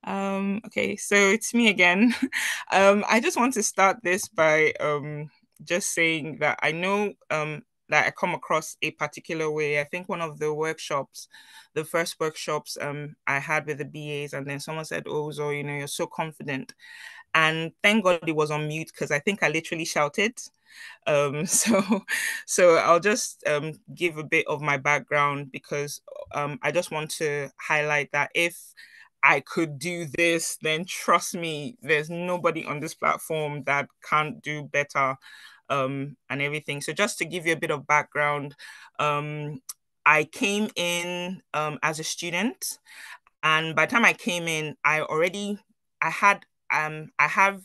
Okay, so it's me again. I just want to start this by just saying that I know that I come across a particular way. I think one of the workshops, the first workshops I had with the BAs, and then someone said, "Oh, so you're so confident." And thank God it was on mute because I think I literally shouted. Um, so, so I'll just give a bit of my background because I just want to highlight that if I could do this, then trust me, there's nobody on this platform that can't do better and everything. So just to give you a bit of background, I came in as a student, and by the time I came in, I had I have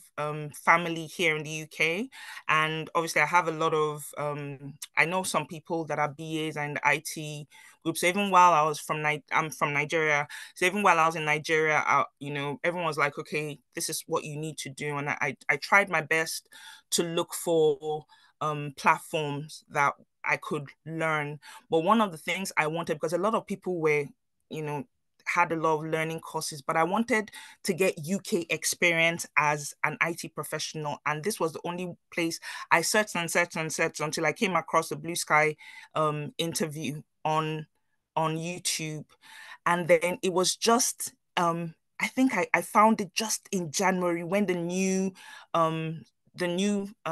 family here in the UK, and obviously I have a lot of I know some people that are BAs and IT groups. So even while I'm from Nigeria. So even while I was in Nigeria, everyone was like, okay, this is what you need to do, and I tried my best to look for platforms that I could learn. But one of the things I wanted, because a lot of people were, you know, had a lot of learning courses, but I wanted to get UK experience as an IT professional. And this was the only place I searched and searched and searched until I came across a Blue Sky interview on YouTube. And then it was just I think I found it just in January when the new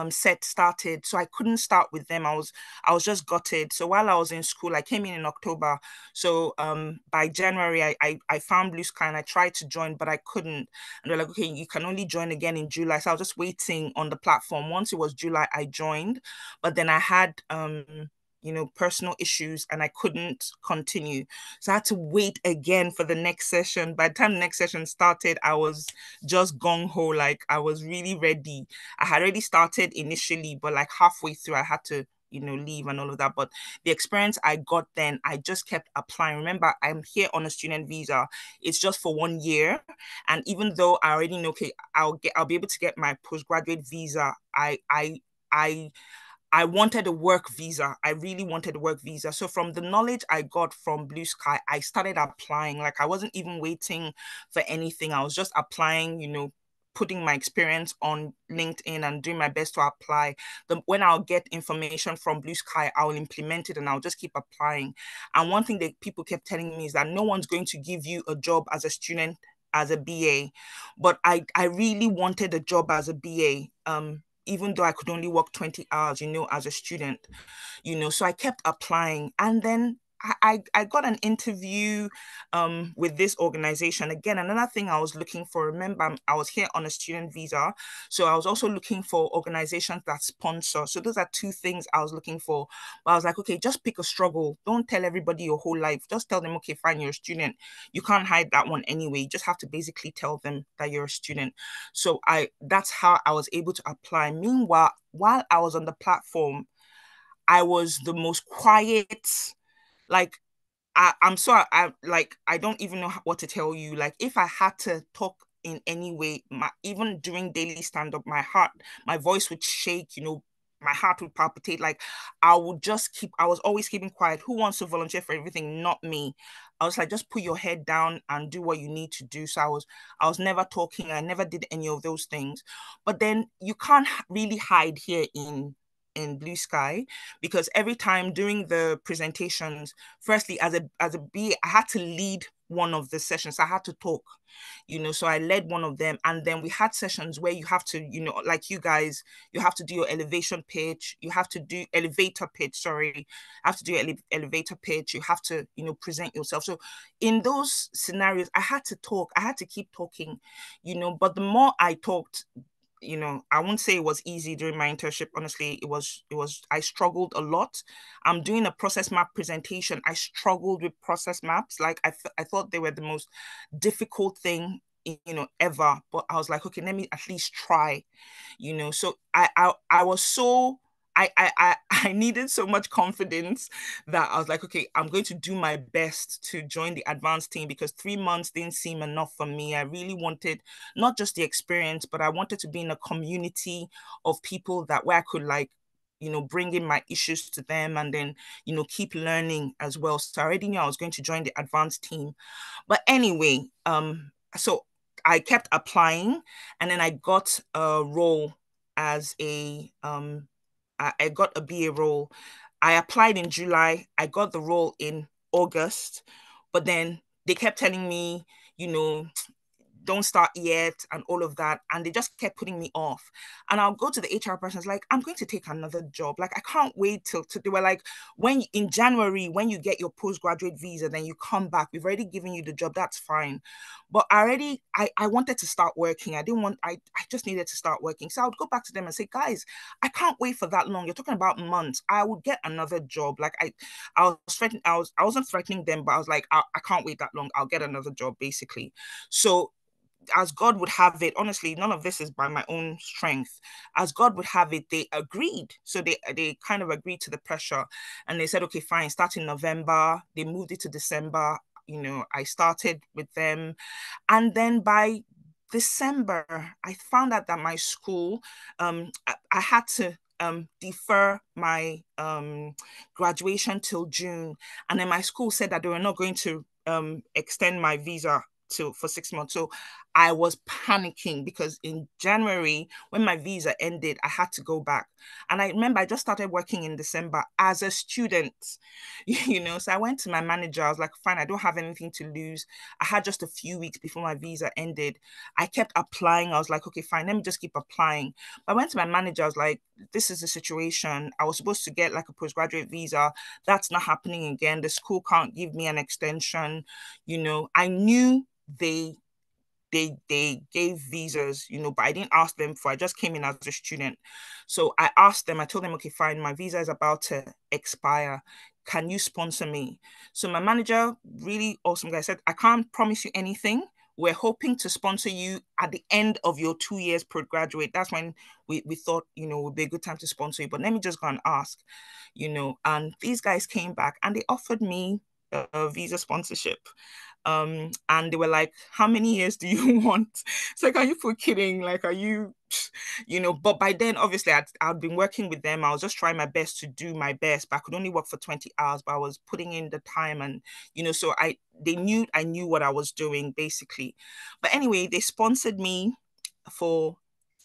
set started. So I couldn't start with them. I was just gutted. So while I was in school, I came in October. So by January, I found Blue Sky and I tried to join, but I couldn't. And they're like, okay, you can only join again in July. So I was just waiting on the platform. Once it was July, I joined, but then I had personal issues and I couldn't continue. So I had to wait again for the next session. By the time the next session started, I was just gung ho, like I was really ready. I had already started initially, but like halfway through, I had to leave and all of that. But the experience I got then, I just kept applying. Remember, I'm here on a student visa. It's just for 1 year. And even though I already know, okay, I'll be able to get my postgraduate visa, I wanted a work visa. I really wanted a work visa. So from the knowledge I got from Blue Sky, I started applying. Like I wasn't even waiting for anything. I was just applying, putting my experience on LinkedIn and doing my best to apply. When I'll get information from Blue Sky, I'll implement it and I'll just keep applying. And one thing that people kept telling me is that no one's going to give you a job as a student as a BA. But I really wanted a job as a BA. Even though I could only work 20 hours, as a student, so I kept applying. And then I got an interview with this organization. Again, another thing I was looking for, remember, I was here on a student visa. So I was also looking for organizations that sponsor. So those are two things I was looking for. But I was like, okay, just pick a struggle. Don't tell everybody your whole life. Just tell them, okay, fine, you're a student. You can't hide that one anyway. You just have to basically tell them that you're a student. So that's how I was able to apply. Meanwhile, while I was on the platform, I was the most quiet. Like I'm so I don't even know what to tell you. Like if I had to talk in any way, even during daily stand up, my voice would shake. My heart would palpitate. Like I was always keeping quiet. Who wants to volunteer for everything? Not me. I was like, just put your head down and do what you need to do. So I was never talking. I never did any of those things. But then you can't really hide here in Blue Sky because every time during the presentations, firstly as a B, I had to lead one of the sessions. I had to talk, so I led one of them. And then we had sessions where you have to, like you guys, you have to do your elevation pitch, you have to do elevator pitch, sorry, have to do elevator pitch, you have to, present yourself. So in those scenarios, I had to talk, I had to keep talking, but the more I talked, I won't say it was easy during my internship. Honestly, I struggled a lot. I'm doing a process map presentation. I struggled with process maps. Like I thought they were the most difficult thing, ever. But I was like, okay, let me at least try, So I was so I needed so much confidence that I was like, okay, I'm going to do my best to join the advanced team because 3 months didn't seem enough for me. I really wanted not just the experience, but I wanted to be in a community of people that where I could like, bring in my issues to them and then, keep learning as well. So I already knew I was going to join the advanced team. But anyway, so I kept applying, and then I got a role as I got a BA role. I applied in July. I got the role in August, but then they kept telling me, you know, don't start yet and all of that. And they just kept putting me off. And I'll go to the HR person, it's like, I'm going to take another job. Like, I can't wait till they were like, when in January, when you get your postgraduate visa, then you come back. We've already given you the job. That's fine. But I wanted to start working. I just needed to start working. So I would go back to them and say, guys, I can't wait for that long. You're talking about months. I would get another job. Like I was threatening, I wasn't threatening them, but I was like, I can't wait that long. I'll get another job, basically. So as God would have it, honestly, none of this is by my own strength. As God would have it, they agreed. So they kind of agreed to the pressure, and they said, okay, fine, start in November. They moved it to December. I started with them, and then by December, I found out that my school, I had to defer my graduation till June, and then my school said that they were not going to extend my visa for 6 months. So I was panicking because in January, when my visa ended, I had to go back. And I remember I just started working in December as a student, So I went to my manager. I was like, fine, I don't have anything to lose. I had just a few weeks before my visa ended. I kept applying. I was like, okay, fine, let me just keep applying. But I went to my manager. I was like, this is the situation. I was supposed to get like a postgraduate visa. That's not happening again. The school can't give me an extension. I knew they gave visas, but I didn't ask them for. I just came in as a student. So I asked them, I told them, okay, fine, my visa is about to expire. Can you sponsor me? So my manager, really awesome guy, said, I can't promise you anything. We're hoping to sponsor you at the end of your 2 years postgraduate. That's when we thought, would be a good time to sponsor you. But let me just go and ask, and these guys came back and they offered me a visa sponsorship. And they were like, how many years do you want? It's like, are you for kidding? Like, are you, but by then, obviously, I'd been working with them. I was just trying my best to do my best, but I could only work for 20 hours, but I was putting in the time and, so they knew I knew what I was doing, basically. But anyway, they sponsored me for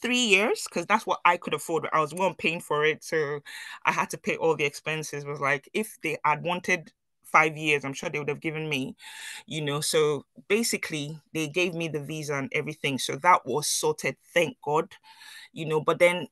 3 years because that's what I could afford. I was the one paying for it. So I had to pay all the expenses. It was like, if they had wanted 5 years, I'm sure they would have given me, So basically, they gave me the visa and everything. So that was sorted, thank God, But then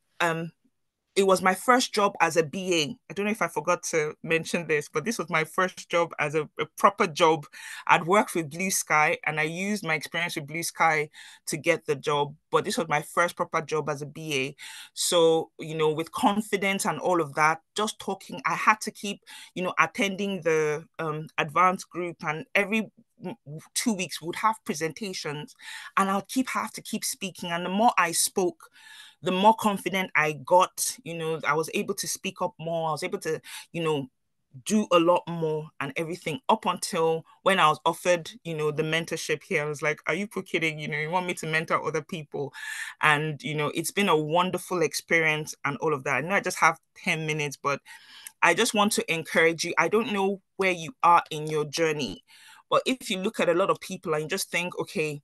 it was my first job as a BA. I don't know if I forgot to mention this, but this was my first job as a proper job. I'd worked with Blue Sky and I used my experience with Blue Sky to get the job. But this was my first proper job as a BA. So, with confidence and all of that, just talking, I had to keep, attending the advanced group, and every 2 weeks would have presentations and have to keep speaking. And the more I spoke, the more confident I got, I was able to speak up more. I was able to, do a lot more and everything up until when I was offered, the mentorship here. I was like, are you kidding? You want me to mentor other people? And, it's been a wonderful experience and all of that. I know I just have 10 minutes, but I just want to encourage you. I don't know where you are in your journey, but if you look at a lot of people and you just think, okay,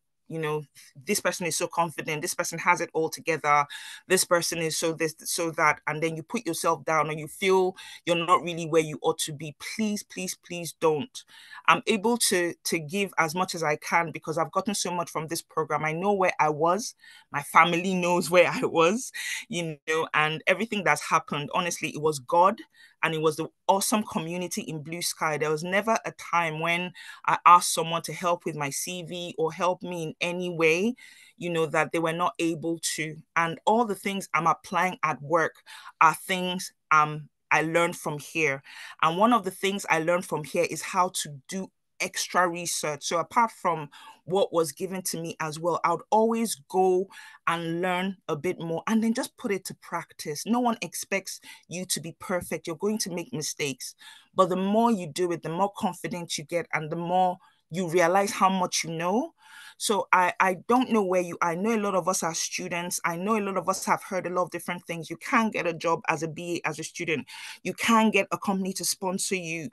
this person is so confident, this person has it all together, this person is so this, so that, and then you put yourself down and you feel you're not really where you ought to be, please, please, please don't. I'm able to give as much as I can because I've gotten so much from this program. I know where I was, my family knows where I was, and everything that's happened, honestly, it was God and it was the awesome community in Blue Sky. There was never a time when I asked someone to help with my CV or help me in any way, that they were not able to. And all the things I'm applying at work are things I learned from here. And one of the things I learned from here is how to do extra research. So apart from what was given to me as well, I would always go and learn a bit more and then just put it to practice. No one expects you to be perfect. You're going to make mistakes. But the more you do it, the more confident you get and the more you realize how much you know. So I don't know where you are. I know a lot of us are students. I know a lot of us have heard a lot of different things. You can get a job as a BA, as a student. You can get a company to sponsor you.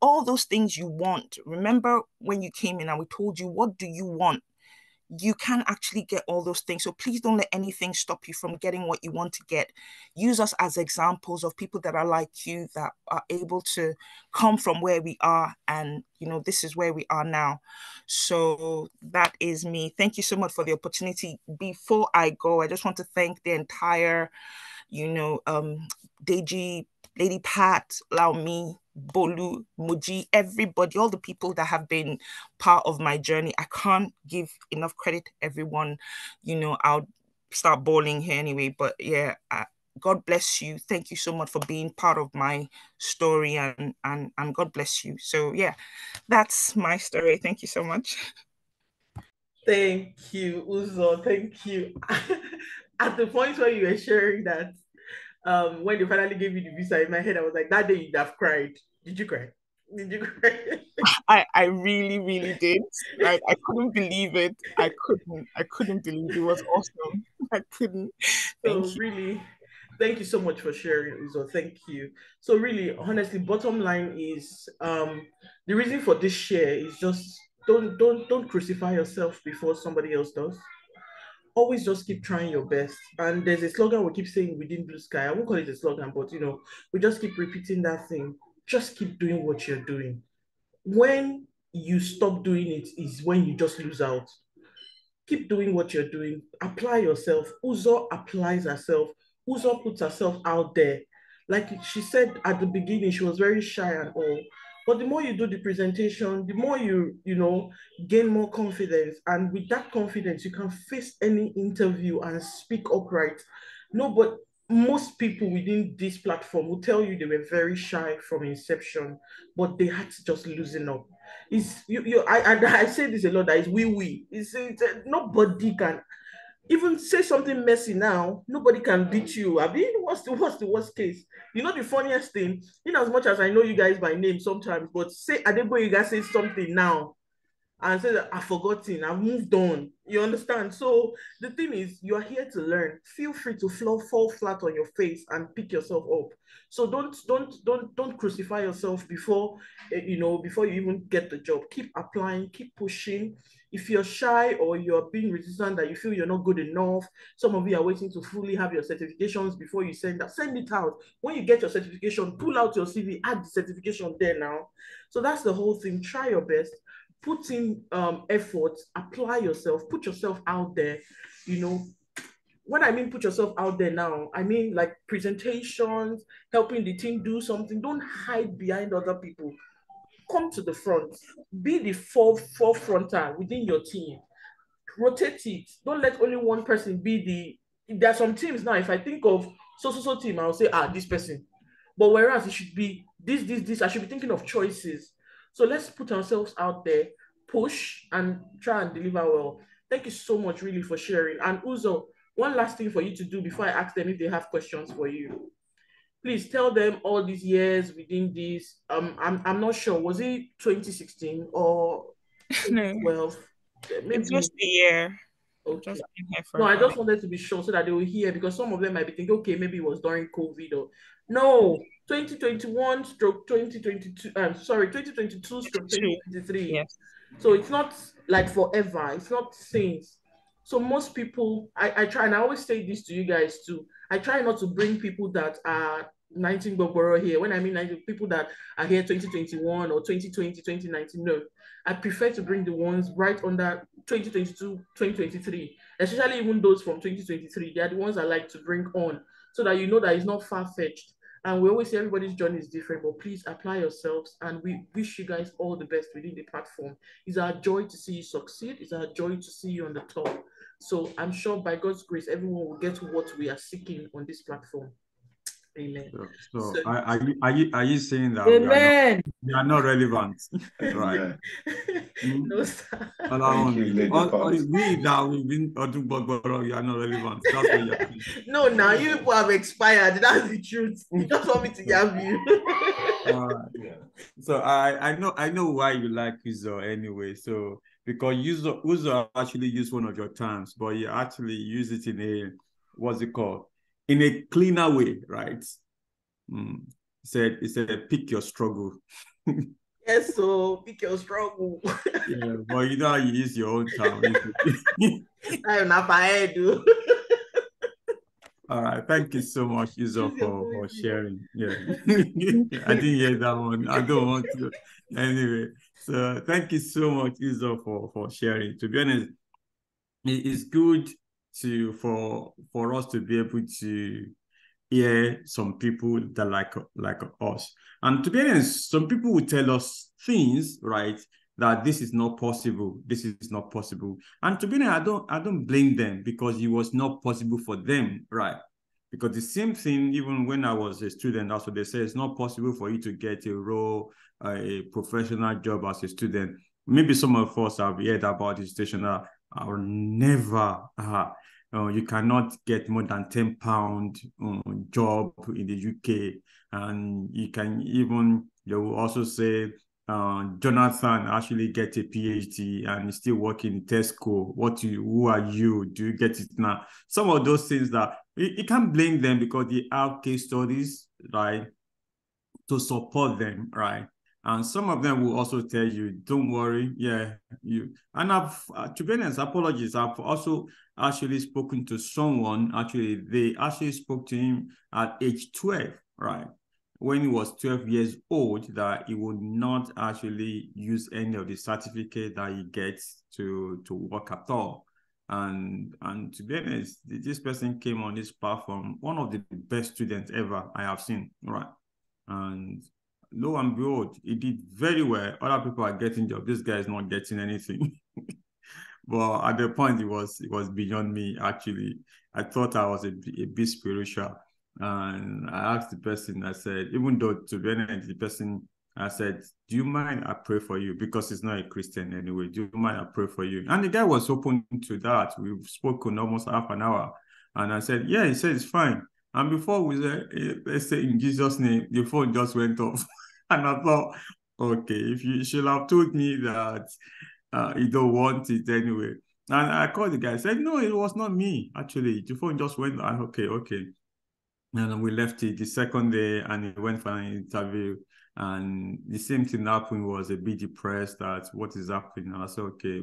All those things you want. Remember when you came in and we told you, what do you want? you can actually get all those things. So please don't let anything stop you from getting what you want to get. Use us as examples of people that are like you, that are able to come from where we are. And, this is where we are now. So that is me. Thank you so much for the opportunity. Before I go, I just want to thank the entire, Deji, Lady Pat, Lau Me, Bolu, Muji, everybody, all the people that have been part of my journey. I can't give enough credit to everyone. I'll start bawling here anyway, but yeah, God bless you. Thank you so much for being part of my story, and God bless you. So yeah, that's my story. Thank you so much. Thank you, Uzo. Thank you. At the point where you were sharing that, when they finally gave you the visa, in my head, I was like, that day you'd have cried. Did you cry? Did you cry? I really, really did. Like, I couldn't believe it. I couldn't believe it. It was awesome. I couldn't. So Thank you. really, thank you so much for sharing, Uzo. Thank you. So really, honestly, bottom line is the reason for this share is just don't crucify yourself before somebody else does. Always just keep trying your best. And there's a slogan we keep saying within Blue Sky. I won't call it a slogan, but we just keep repeating that thing. Just keep doing what you're doing. When you stop doing it is when you just lose out. Keep doing what you're doing. Apply yourself. Uzo applies herself. Uzo puts herself out there. Like she said at the beginning, she was very shy and all. But the more you do the presentation, the more you gain more confidence. And with that confidence, you can face any interview and speak upright. No, but most people within this platform will tell you they were very shy from inception, but they had to just loosen up. It's I say this a lot, that is we. It's nobody can even say something messy now. Nobody can beat you. I mean, what's the worst case? The funniest thing, in as much as I know you guys by name sometimes, but say Adebo, you guys say something now and say that I've forgotten, I've moved on. You understand? So the thing is, you are here to learn. Feel free to fall flat on your face and pick yourself up. So don't crucify yourself before you even get the job. Keep applying, keep pushing. If you're shy or you're being resistant, that you feel you're not good enough, some of you are waiting to fully have your certifications before you send it out. When you get your certification, pull out your CV, add the certification there now. So that's the whole thing. Try your best, put in effort, apply yourself, put yourself out there. When I mean put yourself out there now, I mean like presentations, helping the team do something. Don't hide behind other people. Come to the front. Be the forefronter within your team. Rotate it. Don't let only one person be the. There are some teams now. If I think of so team, I'll say, this person. But whereas it should be this, I should be thinking of choices. So let's put ourselves out there, push, and try and deliver well. Thank you so much, really, for sharing. And Uzo, one last thing for you to do before I ask them if they have questions for you. Please tell them all these years within this. I'm not sure. Was it 2016 or No, 2012? it's Maybe. just a year. I've Okay. just been here for No, I about. just wanted to be sure so that they will hear, because some of them might be thinking, okay, maybe it was during COVID or no, 2021 stroke 2022, sorry, 2022 stroke Two. 2023. Yes. So it's not like forever, it's not since. So most people, I try, and I always say this to you guys too. I try not to bring people that are 19 Boboro here. When I mean 19, people that are here 2021 or 2020, 2019, no. I prefer to bring the ones right under 2022, 2023, especially even those from 2023. They are the ones I like to bring on so that you know that it's not far fetched. And we always say everybody's journey is different, but please apply yourselves. And we wish you guys all the best within the platform. It's our joy to see you succeed. It's our joy to see you on the top. So I'm sure by God's grace, everyone will get what we are seeking on this platform. Amen. So So, are you saying that amen. we are not relevant, right? No, sir. Thank you, Lady Pops. We that we've been but you are not relevant. That's what you're saying. No, now you people have expired. That's the truth. You just want me to yab you. Yeah. So I know why you like Uzo anyway. So because Uzo actually used one of your terms, but you actually use it in a what's it called? In a cleaner way, right? He said pick your struggle. Yes, so pick your struggle. Yeah, but you know how you use your own term. I am not ahead, dude. All right. Thank you so much, Izo, Choose your for poison. sharing. Yeah. I didn't hear that one. I don't want to. Anyway, so thank you so much, Izo, for sharing. To be honest, it's good for us to be able to hear some people that like us. And to be honest, some people will tell us things, right? That this is not possible. This is not possible. And to be honest, I don't blame them because it was not possible for them, right? Because the same thing, even when I was a student, that's what they say, it's not possible for you to get a role, a professional job as a student. Maybe some of us have heard about the station that I will never, you cannot get more than £10 job in the UK. And you can even, they will also say, Jonathan actually get a PhD and he's still working in Tesco. Who are you? Do you get it now? Some of those things that you can't blame them because they have case studies, right, to support them, right? And some of them will also tell you, don't worry, yeah, you. And I've, to be honest, apologies. I've also actually spoken to someone, actually, they actually spoke to him at age 12, right? When he was 12 years old, that he would not actually use any of the certificate that he gets to work at all. And to be honest, this person came on this platform, one of the best students ever I have seen, right? And lo and behold, he did very well. Other people are getting jobs. This guy is not getting anything. But at the point, it was beyond me, actually. I thought I was a bit spiritual. And I asked the person, I said, even though to be honest, the person, I said, do you mind I pray for you? Because he's not a Christian anyway. Do you mind I pray for you? And the guy was open to that. We've spoken almost half an hour. And I said, yeah, he said, it's fine. And before we said, let's say in Jesus' name, the phone just went off. And I thought, okay, if you should have told me that you don't want it anyway. And I called the guy, I said, no, it was not me. Actually, the phone just went, okay. And we left it the second day and he went for an interview. And the same thing happened, was a bit depressed that what is happening. I said, okay.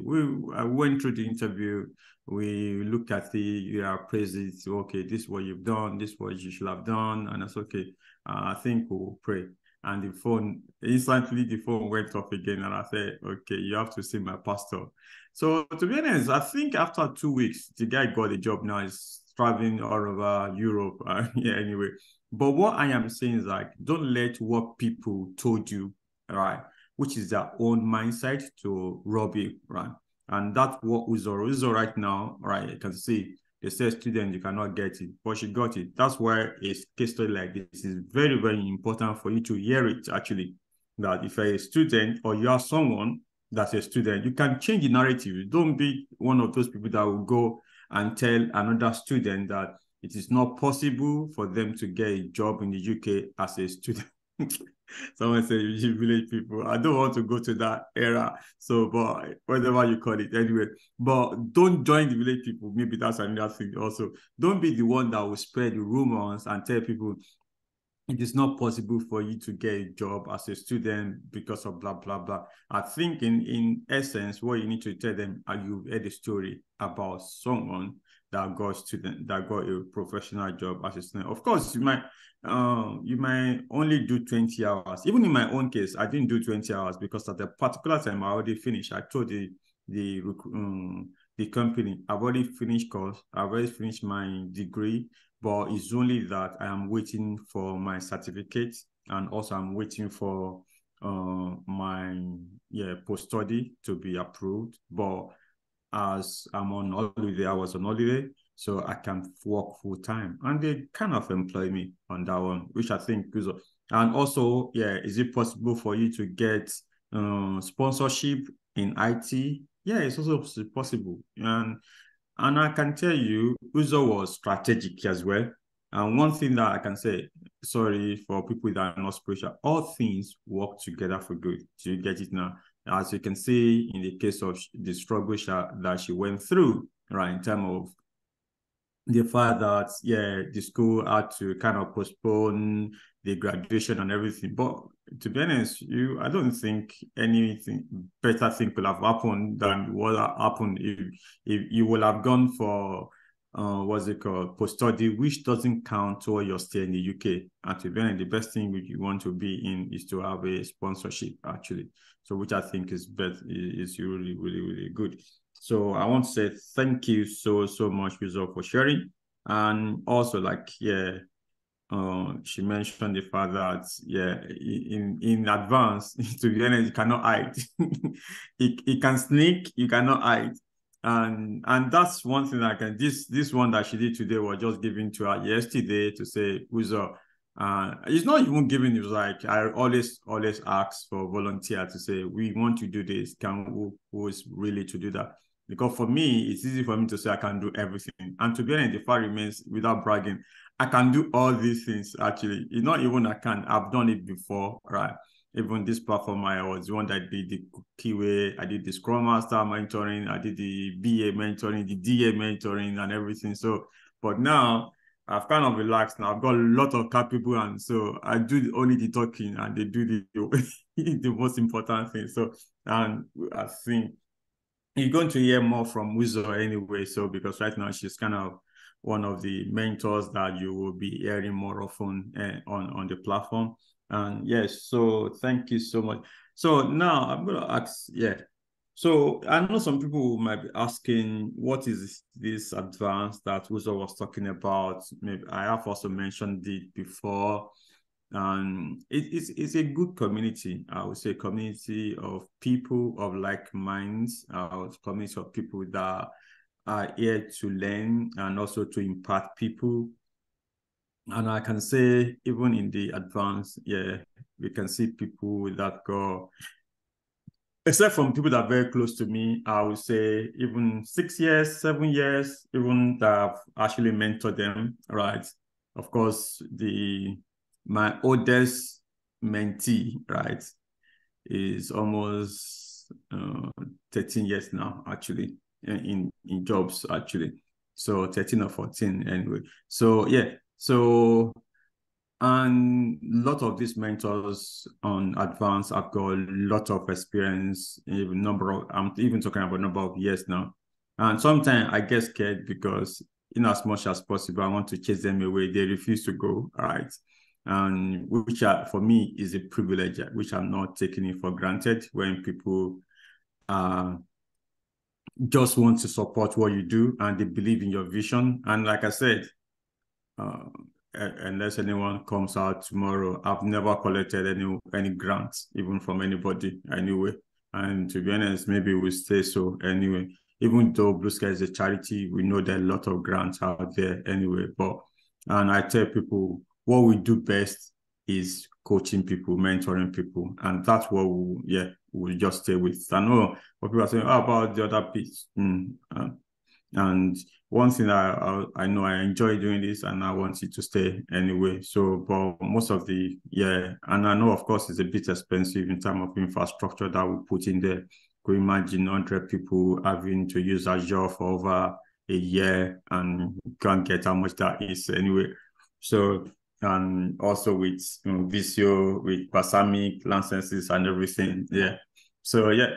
I went through the interview. We looked at the praise it. Okay, this is what you've done. This is what you should have done. And I said, okay, I think we'll pray. And instantly the phone went off again. And I said, okay, you have to see my pastor. So to be honest, I think after 2 weeks, the guy got a job now. He's traveling all over Europe. Yeah, anyway. But what I am saying is like, don't let what people told you, right, which is their own mindset, to rob you, right? And that's what Uzo right now, right? You can see they say student, you cannot get it, but she got it. That's why a case study like this is very, very important for you to hear it, actually. That if you're a student or you are someone that's a student, you can change the narrative. Don't be one of those people that will go and tell another student that it is not possible for them to get a job in the UK as a student. Someone said, village people. I don't want to go to that era. So, but whatever you call it, anyway. But don't join the village people. Maybe that's another thing also. Don't be the one that will spread the rumors and tell people it is not possible for you to get a job as a student because of blah, blah, blah. I think in essence, what you need to tell them, you've heard a story about someone that got a professional job as a student. Of course, you might only do 20 hours. Even in my own case, I didn't do 20 hours because at the particular time I already finished. I told the company, I've already finished course, I've already finished my degree, but it's only that I am waiting for my certificate, and also I'm waiting for my post-study to be approved. But as I'm on holiday, I was on holiday, so I can work full time, and they kind of employ me on that one, which I think is. And also, is it possible for you to get sponsorship in IT? Yeah, it's also possible, and I can tell you, Uzo was strategic as well. And one thing that I can say, sorry for people that are not spiritual, all things work together for good. Do you get it now? As you can see in the case of the struggle that she went through, right, in terms of the fact that, the school had to kind of postpone the graduation and everything. But to be honest, I don't think anything better thing could have happened than what happened if you will have gone for what's it called, post-study, which doesn't count toward your stay in the UK. And to be honest, the best thing which you want to be in is to have a sponsorship, actually. So which I think is really, really, really good. So I want to say thank you so much, Rizal, for sharing. And also, like, yeah, she mentioned the fact that, yeah, in advance, to be honest, you cannot hide. It can sneak, you cannot hide. And that's one thing I can, this one that she did today was just given to her yesterday to say, Uzo, it's not even giving, it was like, I always ask for volunteer to say, we want to do this, who is really to do that? Because for me, it's easy for me to say I can do everything. And to be honest, the fact remains, without bragging, I can do all these things, actually. It's not even I can. I've done it before, right? Even this platform, I was the one that did the QA, I did the Scrum Master mentoring, I did the BA mentoring, the DA mentoring, and everything. So, but now I've kind of relaxed now. I've got a lot of capable, and so I do only the talking, and they do the the most important thing. So, and I think you're going to hear more from Wizo anyway. So, because right now she's kind of one of the mentors that you will be hearing more often on the platform. And yes, so thank you so much. So now I'm going to ask, yeah. So I know some people might be asking, what is this advance that Uzo was talking about? Maybe I have also mentioned it before. And it's a good community. I would say community of people of like minds, community of people that are here to learn and also to impact people. And I can say, even in the advance, yeah, we can see people that go, except from people that are very close to me, I would say even 6 years, 7 years, even that I've actually mentored them, right? Of course, my oldest mentee, right, is almost 13 years now, actually, in jobs, actually. So 13 or 14 anyway. So yeah, so, and a lot of these mentors on advance have got a lot of experience, I'm even talking about a number of years now. And sometimes I get scared because in as much as possible, I want to chase them away. They refuse to go, all right? And which for me is a privilege, which I'm not taking it for granted when people just want to support what you do and they believe in your vision. And like I said, unless anyone comes out tomorrow, I've never collected any grants, even from anybody anyway. And to be honest, maybe we'll stay so anyway. Even though Blue Sky is a charity, we know there are a lot of grants out there anyway. And I tell people, what we do best is coaching people, mentoring people. And that's what we'll just stay with. I know what people are saying, how about the other piece? And one thing I know I enjoy doing this and I want it to stay anyway. So, but most of and I know, of course, it's a bit expensive in terms of infrastructure that we put in there. Could imagine 100 people having to use Azure for over a year and can't get how much that is anyway. So, and also with Visio, with Balsamic licenses and everything. Yeah. So yeah,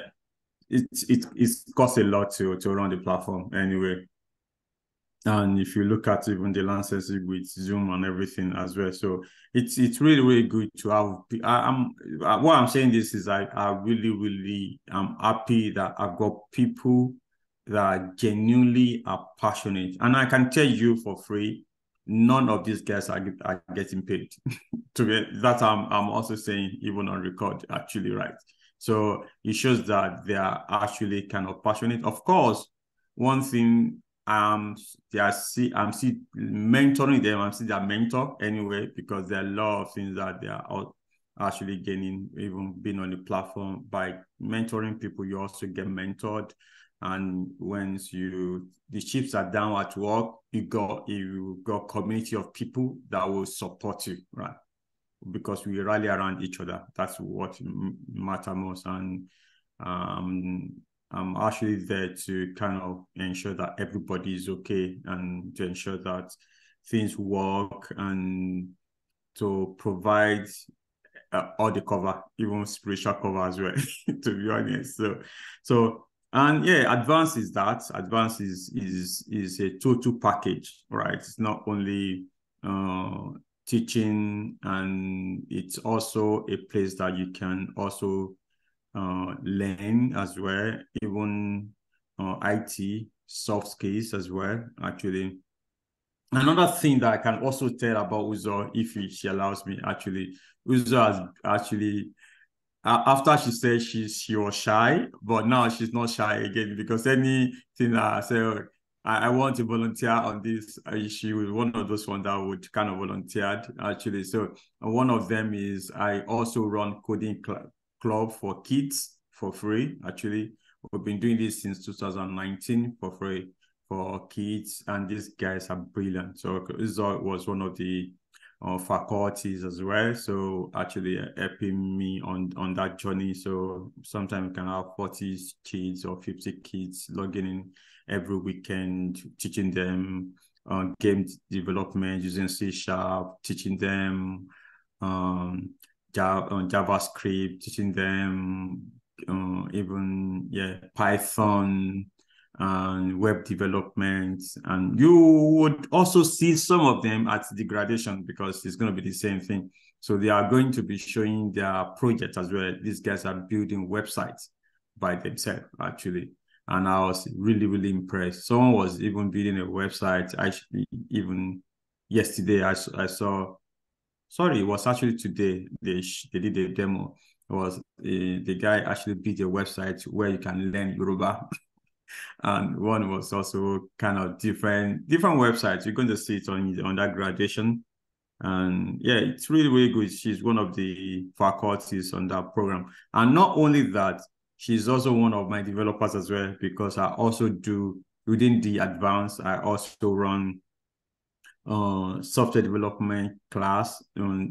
it costs a lot to run the platform anyway. And if you look at even the licenses with Zoom and everything as well, so it's really, really good to have. What I'm saying this is I really, really am happy that I've got people that genuinely are passionate, and I can tell you for free, none of these guys are getting paid. That I'm also saying even on record, actually, right? So it shows that they are actually kind of passionate. Of course, one thing I'm still mentoring them. I'm still their mentor anyway, because there are a lot of things that they are actually gaining, even being on the platform. By mentoring people, you also get mentored. And once the chips are down at work, you got community of people that will support you, right? Because we rally around each other. That's what matters most. And I'm actually there to kind of ensure that everybody is okay and to ensure that things work and to provide all the cover, even spiritual cover as well, to be honest. And yeah, advance is that. Advance is a total package, right? It's not only teaching, and it's also a place that you can also learn as well, even IT, soft skills as well, actually. Another thing that I can also tell about Uzo, if she allows me, actually, Uzo has actually, after she said she was shy, but now she's not shy again, because anything that I say, I want to volunteer on this, she was one of those ones that would kind of volunteered, actually. So one of them is I also run coding club for kids for free, actually. We've been doing this since 2019 for free for kids, and these guys are brilliant. So Uzo was one of the faculties as well, so actually helping me on that journey. So sometimes we can have 40 kids or 50 kids logging in every weekend, teaching them game development using C#, teaching them JavaScript, teaching them even Python and web development. And you would also see some of them at the graduation, because it's going to be the same thing. So they are going to be showing their project as well. These guys are building websites by themselves, actually. And I was really, really impressed. Someone was even building a website. Actually, even yesterday, I saw, sorry, it was actually today, they did a demo. It was the guy actually built a website where you can learn Yoruba. And one was also kind of different websites. You're going to see it on that graduation. And yeah, it's really, really good. She's one of the faculties on that program. And not only that, she's also one of my developers as well, because I also do, within the advanced, I also run software development class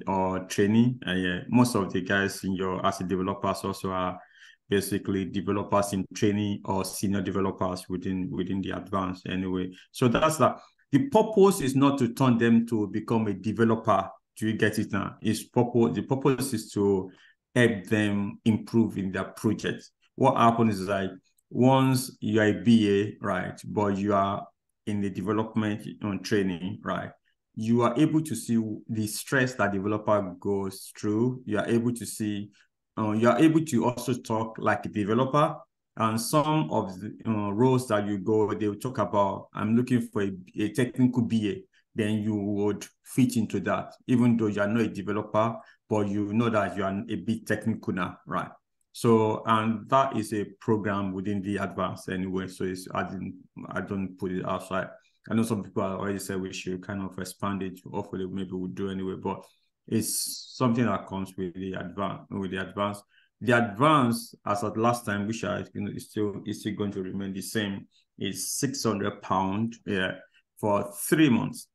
or training. Yeah, most of the guys in your as a developers also are basically developers in training or senior developers within the advanced anyway. So that's that. The purpose is not to turn them to become a developer. Do you get it now? The purpose is to help them improve in their project. What happens is, like, once you are a BA, right, but you are in the development on training, right, you are able to see the stress that developer goes through. You are able to see, you are able to also talk like a developer. And some of the roles that you go, they will talk about, I'm looking for a technical BA. Then you would fit into that, even though you are not a developer, but you know that you are a bit technical now, right? So, and that is a program within the advanced anyway. So I don't put it outside. I know some people have already said we should kind of expand it. Hopefully, maybe we'll do anyway. But it's something that comes with the advanced. The advanced, as at last time, which is still going to remain the same, is £600, yeah, for 3 months.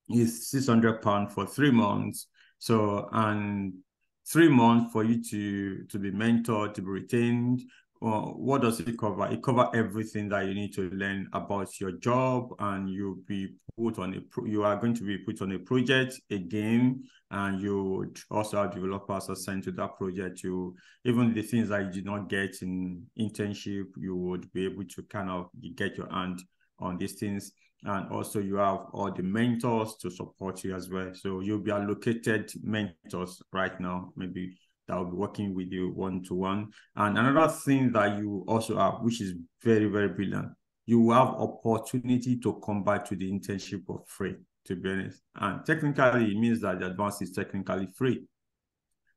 It's £600 for 3 months. So, and 3 months for you to be mentored, to be retained. What does it cover? It covers everything that you need to learn about your job, and you are going to be put on a project again, and you would also have developers assigned to that project. Even the things that you did not get in internship, you would be able to kind of get your hand on these things. And also you have all the mentors to support you as well. So you'll be allocated mentors right now, maybe that will be working with you one-to-one. And another thing that you also have, which is very, very brilliant, you have opportunity to come back to the internship for free, to be honest. And technically, it means that the advance is technically free.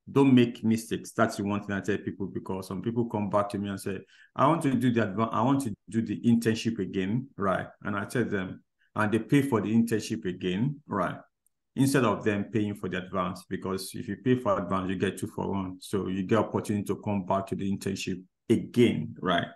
Don't make mistakes. That's the one thing I tell people, because some people come back to me and say, I want to do the internship again, right? And I tell them, and they pay for the internship again, right? Instead of them paying for the advance, because if you pay for advance, you get 2 for 1. So you get opportunity to come back to the internship again, right?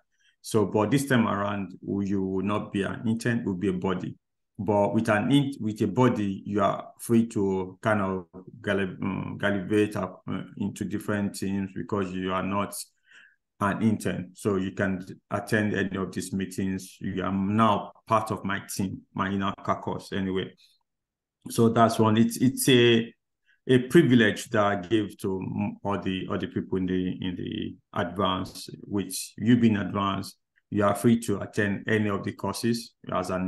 So, but this time around, you will not be an intern, it will be a body. But with a body, you are free to kind of gallivate up into different teams, because you are not an intern. So you can attend any of these meetings. You are now part of my team, my inner caucus anyway. So that's one. It's a privilege that I give to all the people in the advanced. Which you being advanced, you are free to attend any of the courses as a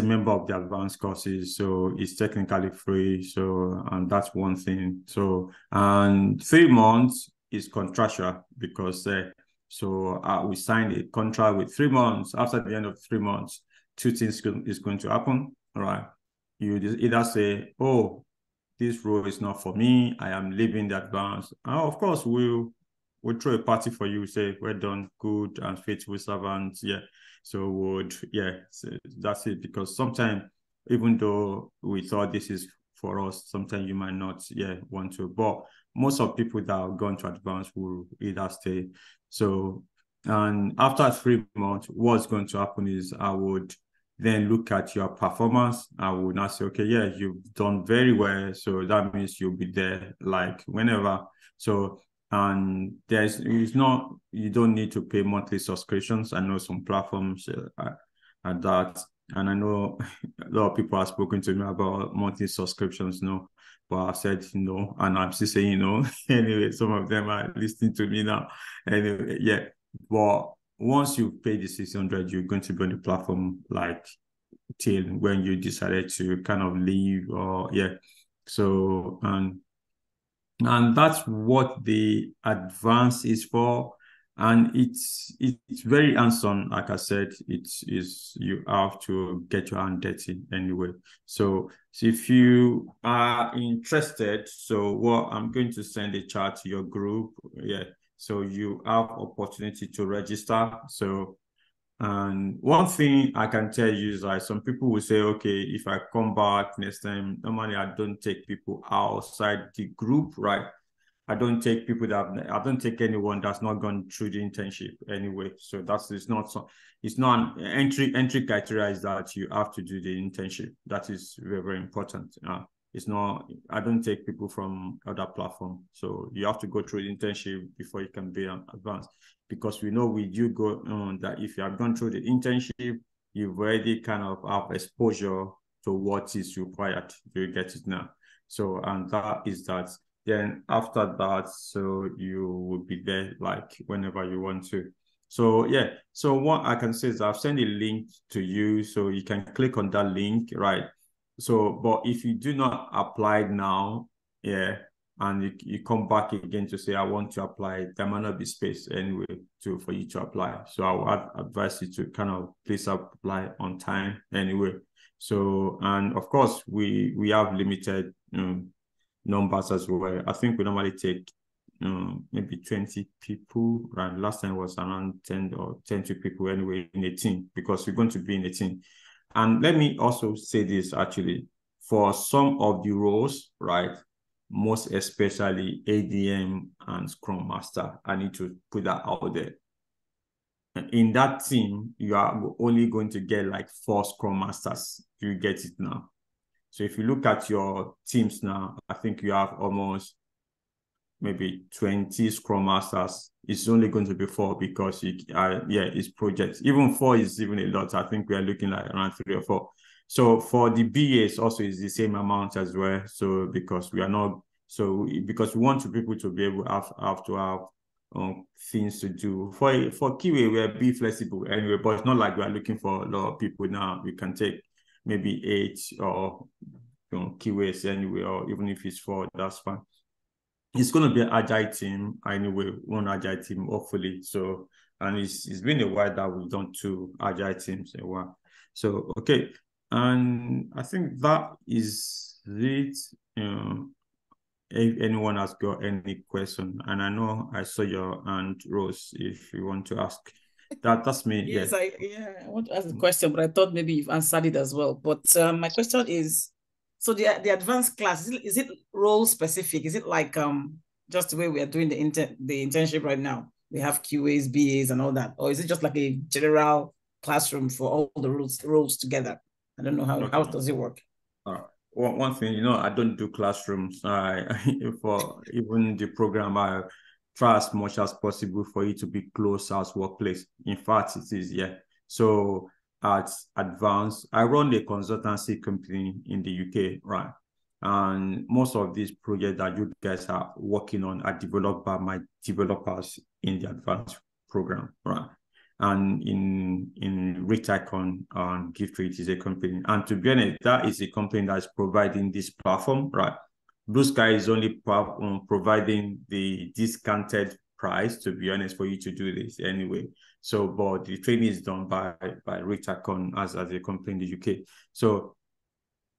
member of the advanced courses. So it's technically free. So, and that's one thing. So, and 3 months is contractual because we signed a contract with 3 months. After the end of 3 months, two things is going to happen. All right. You either say, oh, this role is not for me, I am leaving the advance. Of course, we'll throw a party for you, say, well done, good and faithful servants. Yeah. So so that's it. Because sometimes, even though we thought this is for us, sometimes you might not, want to. But most of people that are going to advance will either stay. So, and after 3 months, what's going to happen is I would then look at your performance. I would not say, okay, yeah, you've done very well. So that means you'll be there like whenever. So, and you don't need to pay monthly subscriptions. I know some platforms are that. And I know a lot of people have spoken to me about monthly subscriptions, no. But I said no, and I'm still saying no. Anyway, some of them are listening to me now. Anyway, yeah. But once you pay the 600, you're going to be on the platform like till when you decided to kind of leave, or so and that's what the advance is for. And it's very hands-on. Like I said, you have to get your hand dirty anyway. So if you are interested, so what I'm going to send a chat to your group. So you have opportunity to register. So, and one thing I can tell you is like some people will say, okay, if I come back next time, normally I don't take people outside the group, right? I don't take anyone that's not gone through the internship anyway. So it's not an entry criteria is that you have to do the internship. That is very, very important. It's not, I don't take people from other platform. So you have to go through the internship before you can be advanced. Because we know we do go on that if you have gone through the internship, you've already kind of have exposure to what is required. You get it now. So, and that is that. Then after that, so you will be there like whenever you want to. So so what I can say is I've sent a link to you, so you can click on that link, right? So, but if you do not apply now, and you come back again to say I want to apply, there might not be space anyway for you to apply. So I would advise you to kind of please apply on time anyway. So, and of course we have limited numbers as well. I think we normally take maybe 20 people, right? Last time was around 10 to people anyway in a team, because we're going to be in a team. And let me also say this actually, for some of the roles, right, most especially ADM and Scrum Master, I need to put that out there. In that team, you are only going to get like 4 Scrum Masters. You get it now. So if you look at your teams now, I think you have almost maybe 20 Scrum Masters. It's only going to be 4 because it's projects. Even 4 is even a lot. I think we are looking like around 3 or 4. So for the BAs also is the same amount as well. So because we want people to be able to have things to do. For QA, we're be flexible anyway, but it's not like we are looking for a lot of people now. We can take maybe 8 or QAs anyway, or even if it's 4, that's fine. It's going to be an agile team anyway, one agile team, hopefully. So, and it's been a while that we've done 2 agile teams a while. So, okay. And I think that is it. If anyone has got any question, and I know I saw your hand, Rose, if you want to ask. That's me. Yes, I want to ask a question, but I thought maybe you've answered it as well. But my question is, so the advanced class, is it role specific? Is it like just the way we are doing the internship right now? We have QAs, BAs, and all that, or is it just like a general classroom for all the roles together? I don't know how does it work. One thing, I don't do classrooms. For even the program, I try as much as possible for it to be close as workplace. In fact, it is, So at Advance, I run a consultancy company in the UK, right? And most of these projects that you guys are working on are developed by my developers in the advanced program, right? And in Reticon and Gift is a company. And to be honest, that is a company that's providing this platform, right? Blue Sky is only providing the discounted price, to be honest, for you to do this anyway. So, but the training is done by Reticon as a company in the UK. So,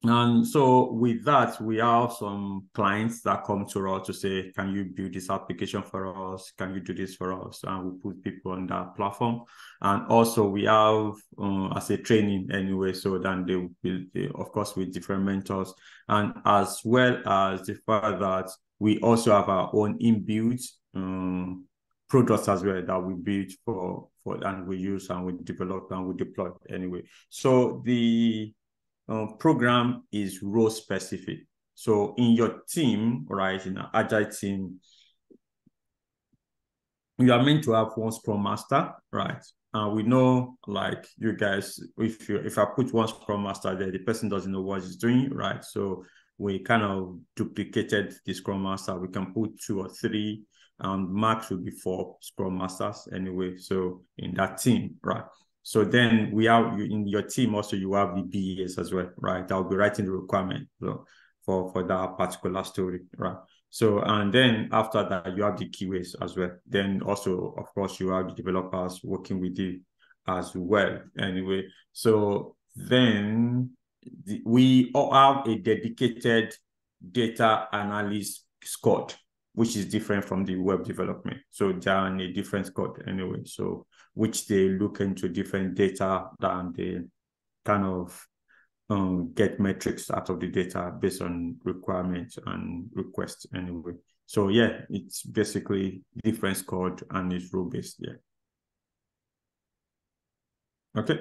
and so with that, we have some clients that come to us to say, can you build this application for us? Can you do this for us? And we put people on that platform. And also we have as a training anyway, so then they will build, of course, with different mentors. And as well as the fact that we also have our own inbuilt products as well that we build for and we use and we develop and we deploy anyway. So the program is role specific. So in your team, right, in an agile team, you are meant to have one scrum master, right? And we know, like you guys, if I put one scrum master there, the person doesn't know what he's doing, right? So we kind of duplicated the scrum master. We can put 2 or 3, and max will be 4 scrum masters anyway. So in that team, right? So then we have in your team also you have the BAs as well, right? That will be writing the requirement for that particular story, right? So and then after that you have the QAs as well. Then also of course you have the developers working with you as well. Anyway, so then we all have a dedicated data analyst squad, which is different from the web development. So they're on a different squad anyway. So which they look into different data and they kind of get metrics out of the data based on requirements and requests anyway. So yeah, it's basically different squad and it's role-based, yeah. Okay.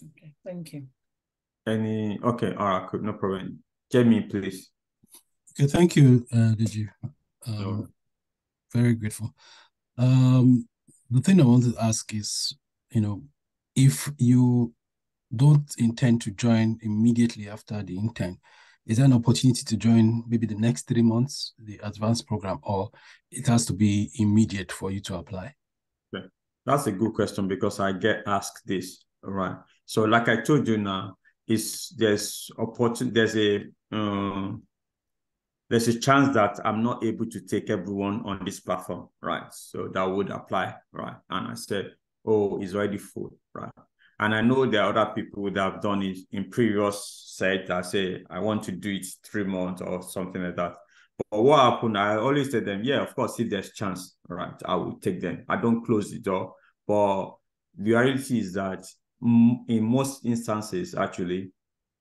Okay, thank you. Okay, all right, no problem. Jamie, please. Okay, thank you, Deji. Very grateful. The thing I want to ask is, if you don't intend to join immediately after the intern, is there an opportunity to join maybe the next 3 months, the advanced program, or it has to be immediate for you to apply? Okay. That's a good question because I get asked this, all right? So like I told you now, there's a chance that I'm not able to take everyone on this platform, right? So that would apply, right? And I said, oh, it's already full, right? And I know there are other people that have done it in previous sets that say, I want to do it 3 months or something like that. But what happened, I always tell them, yeah, of course, if there's chance, right, I will take them. I don't close the door. But the reality is that in most instances, actually,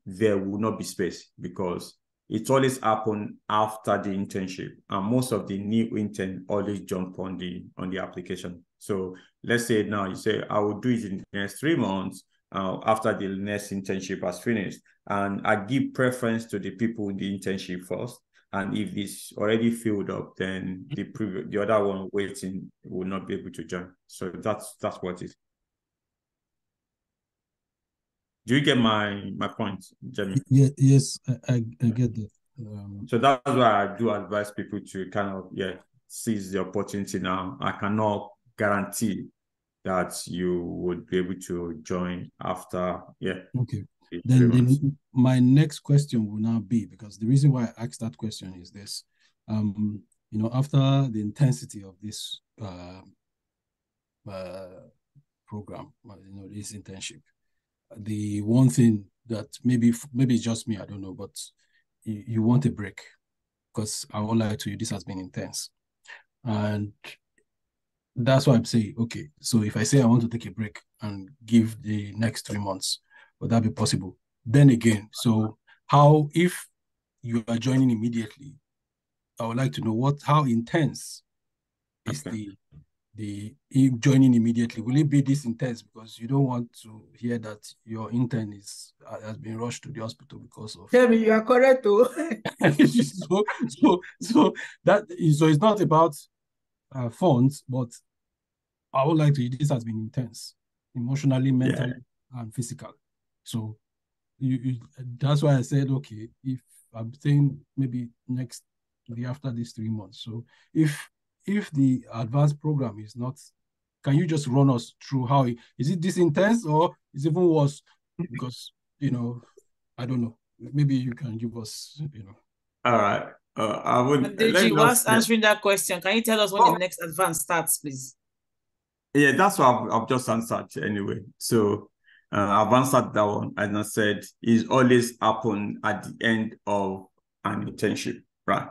there will not be space because it always happens after the internship, and most of the new intern always jump on the application. So let's say now you say I will do it in the next 3 months after the next internship has finished, and I give preference to the people in the internship first. And if this already filled up, then the other one waiting will not be able to join. So that's what it is. Do you get my point, Jamie? Yeah, yes, I get that. So that's why I do advise people to kind of seize the opportunity now. I cannot guarantee that you would be able to join after Okay. Then my next question will now be, because the reason why I asked that question is this. After the intensity of this program, this internship, the one thing that maybe it's just me, I don't know, but you want a break, because I won't lie to you, this has been intense. And that's why I'm saying, okay, so if I say I want to take a break and give the next 3 months, would that be possible? Then again, so how, if you are joining immediately, I would like to know how intense is the joining immediately. Will it be this intense? Because you don't want to hear that your intern has been rushed to the hospital because of. Tell me, you are correct, though. so it's not about funds, but I would like to. This has been intense, emotionally, mentally, and physically. So that's why I said, okay, if I'm saying maybe after these 3 months. So if the advanced program is not, can you just run us through how is it this intense or is it even worse? Because, I don't know. Maybe you can give us, All right. I would let Deji, me whilst just answering that question, can you tell us when the next advance starts, please? Yeah, that's what I've just answered anyway. So I've answered that one. As I said, it's always happen at the end of an internship, right?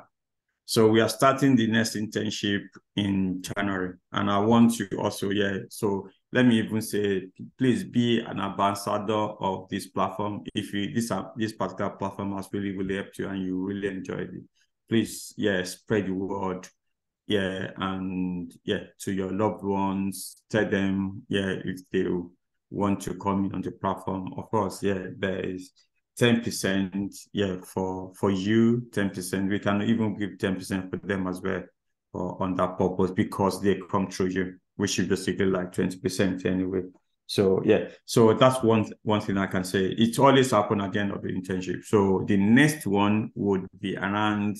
So we are starting the next internship in January. And I want you also, so let me even say, please be an ambassador of this platform. If this particular platform has really, really helped you and you really enjoyed it, please, spread the word. And to your loved ones, tell them, if they want to come in on the platform. Of course, there is 10%, for you, 10%. We can even give 10% for them as well on that purpose because they come through you, which is basically like 20% anyway. So so that's one thing I can say. It always happens at the end of the internship. So the next one would be around,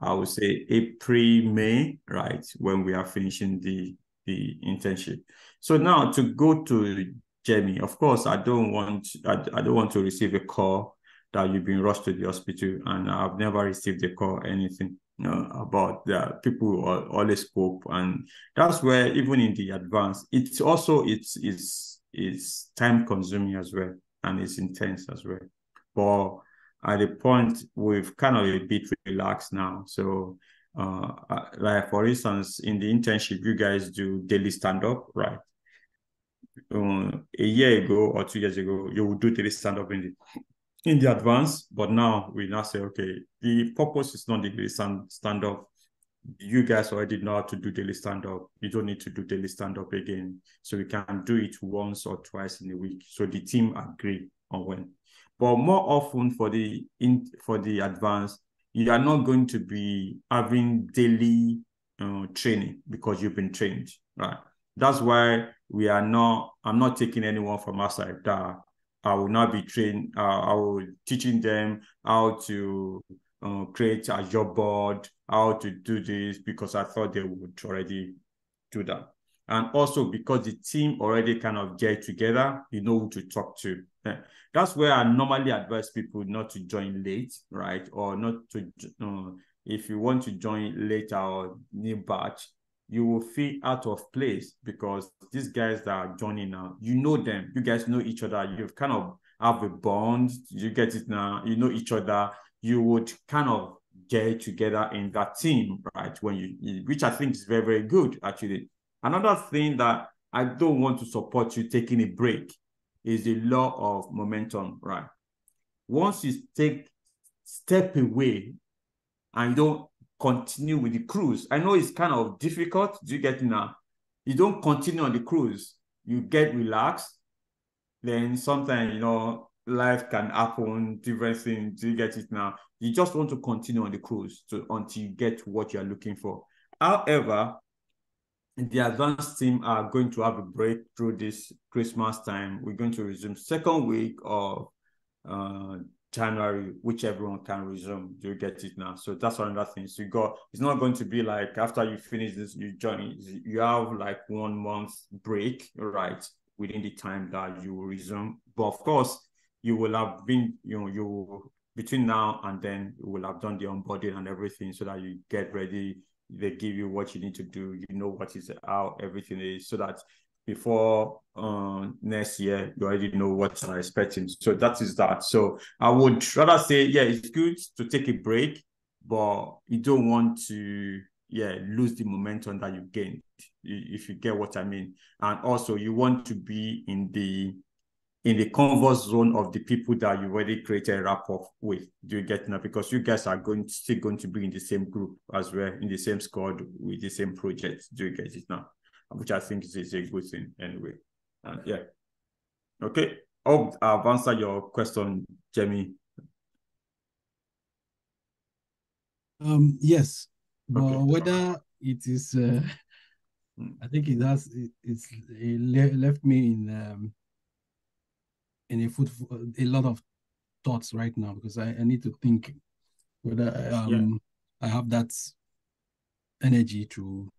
I would say, April, May, right, when we are finishing the internship. So now to go to Jamie, of course, I don't want to receive a call that you've been rushed to the hospital, and I've never received a call or anything about that. People always spoke, and that's where even in the advance, it's also it's time consuming as well, and it's intense as well. But at the point we've kind of a bit relaxed now. So like for instance, in the internship, you guys do daily stand-up, right? A year ago or 2 years ago, you would do daily stand-up in the advance, but now we now say, okay, the purpose is not the daily stand-up. You guys already know how to do daily stand-up. You don't need to do daily stand-up again. So we can do it once or twice in a week. So the team agree on when. But more often for the advance, you are not going to be having daily training because you've been trained, right? That's why I'm not taking anyone from outside that I will not be trained. I will teaching them how to create a job board, how to do this, because I thought they would already do that. And also because the team already kind of get together, you know who to talk to. That's where I normally advise people not to join late, right? Or not to, if you want to join later or new batch, you will feel out of place because these guys that are joining now, you know them, you guys know each other, you've kind of have a bond, you get it now, you know each other, you would kind of get together in that team, right? Which I think is very, very good, actually. Another thing that I don't want to support you taking a break is the law of momentum, right? Once you step away and you don't continue with the cruise, I know it's kind of difficult. Do you get it now? You don't continue on the cruise, you get relaxed, then sometimes, life can happen, different things. Do you get it now? You just want to continue on the cruise until you get what you're looking for. However, the advanced team are going to have a break through this Christmas time. We're going to resume second week of January, which everyone can resume. Do you get it now? So that's another thing. So it's not going to be like after you finish this, you join, you have like 1 month break, right? Within the time that you will resume. But of course, you will have been, between now and then, you will have done the onboarding and everything so that you get ready. They give you what you need to do. You know how everything is, so that before next year, you already know what you're expecting. So that is that. So I would rather say, it's good to take a break, but you don't want to, lose the momentum that you gained, if you get what I mean. And also, you want to be in the comfort zone of the people that you already created a rapport with. Do you get now? Because you guys are still going to be in the same group as well, in the same squad with the same project. Do you get it now? Which I think is a good thing anyway. Okay. Hope I've answered your question, Jamie. Yes, but whether it is, I think it's left me in a lot of thoughts right now because I need to think whether I have that energy to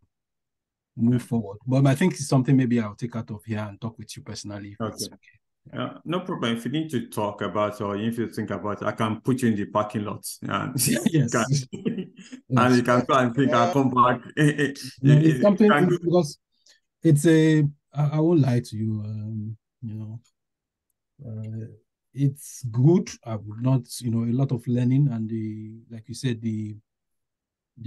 move forward. But I think it's something maybe I'll take out of here and talk with you personally. Okay. No problem. If you need to talk about or if you think about it, I can put you in the parking lot and yes. And you can go and think I'll come back. It's something because it's I won't lie to you, it's good. I would not, a lot of learning and like you said, the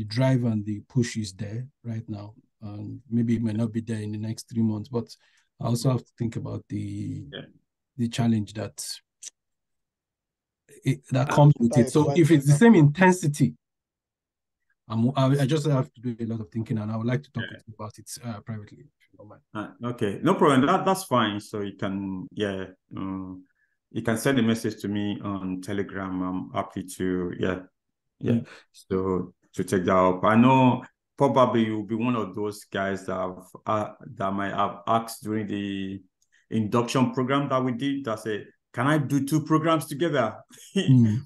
drive and the push is there right now. And maybe it may not be there in the next 3 months, but I also have to think about the challenge that comes with it. So if it's the same intensity, I just have to do a lot of thinking, and I would like to talk with you about it privately, if you don't mind. Okay, no problem. That's fine. So you can, you can send a message to me on Telegram. I'm happy to, So to take that up, I know probably you'll be one of those guys that might have asked during the induction program that we did. That said, can I do 2 programs together? No.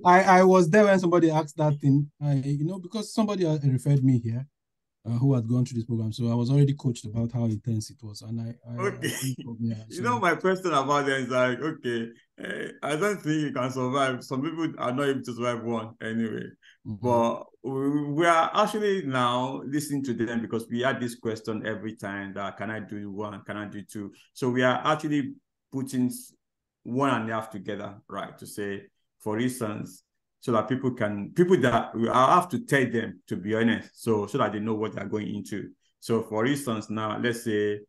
I was there when somebody asked that thing. Because somebody referred me here who had gone through this program, so I was already coached about how intense it was. And my question about that is like, I don't think you can survive. Some people are not able to survive one anyway. But we are actually now listening to them because we had this question every time that can I do 1, can I do 2? So we are actually putting 1.5 together, right? To say, for instance, so that people that I have to tell them, to be honest, so that they know what they're going into. So for instance, now let's say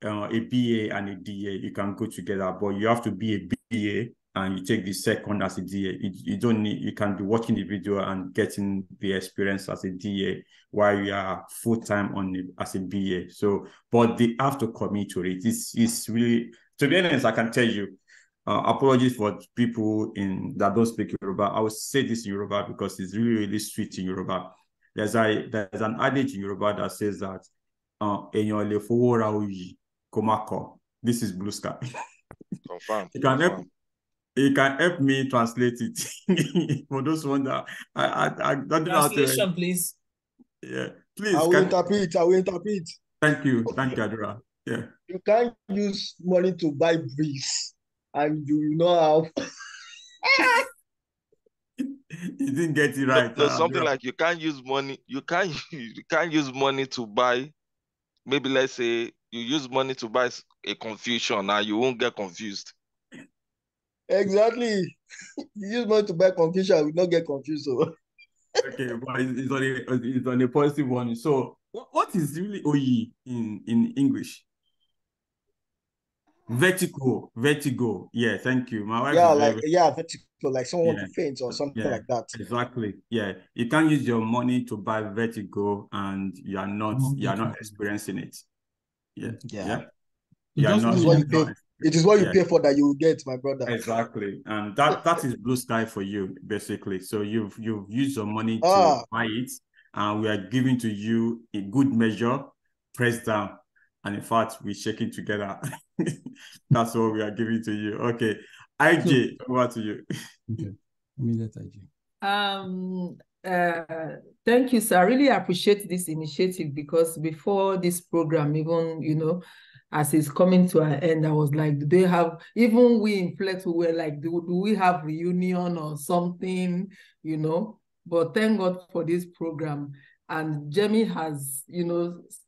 a BA and a DA, you can go together, but you have to be a BA and you take the second as a DA. You can be watching the video and getting the experience as a DA while you are full-time as a BA. So, but they have to commit to it. It's really, to be honest, I can tell you, apologies for people that don't speak Yoruba. I will say this in Yoruba because it's really, really sweet in Yoruba. There's an adage in Yoruba that says that this is blue sky. Confirm. You can help me translate it for those ones that I don't know how to. Translation, please. Yeah, please. I will interpret. Thank you, Adura. Yeah. You can't use money to buy breeze, and you know how. You didn't get it right. No, something like you can't use money. You can't use money to buy. Maybe let's say you use money to buy a confusion, and you won't get confused. Exactly. You use money to buy confusion, will not get confused. So. Okay, but it's on a positive one. So, what is really OE in English? Vertigo. Yeah, thank you. My wife vertigo, like someone want to faint or something like that. Exactly. Yeah, you can't use your money to buy vertigo, and you are not experiencing it. Yeah. It is what you pay for that you will get, my brother. Exactly, and that is blue sky for you, basically. So you've used your money to buy it, and we are giving to you a good measure, pressed down, and in fact, we're shaking together. That's what we are giving to you. Okay, IJ, over to you. Okay, I mean that's IJ. Thank you, sir. I really appreciate this initiative because before this program, even as it's coming to an end, I was like, do they have, even we in Flex, we were like, do we have reunion or something, But thank God for this program. And Jamie has,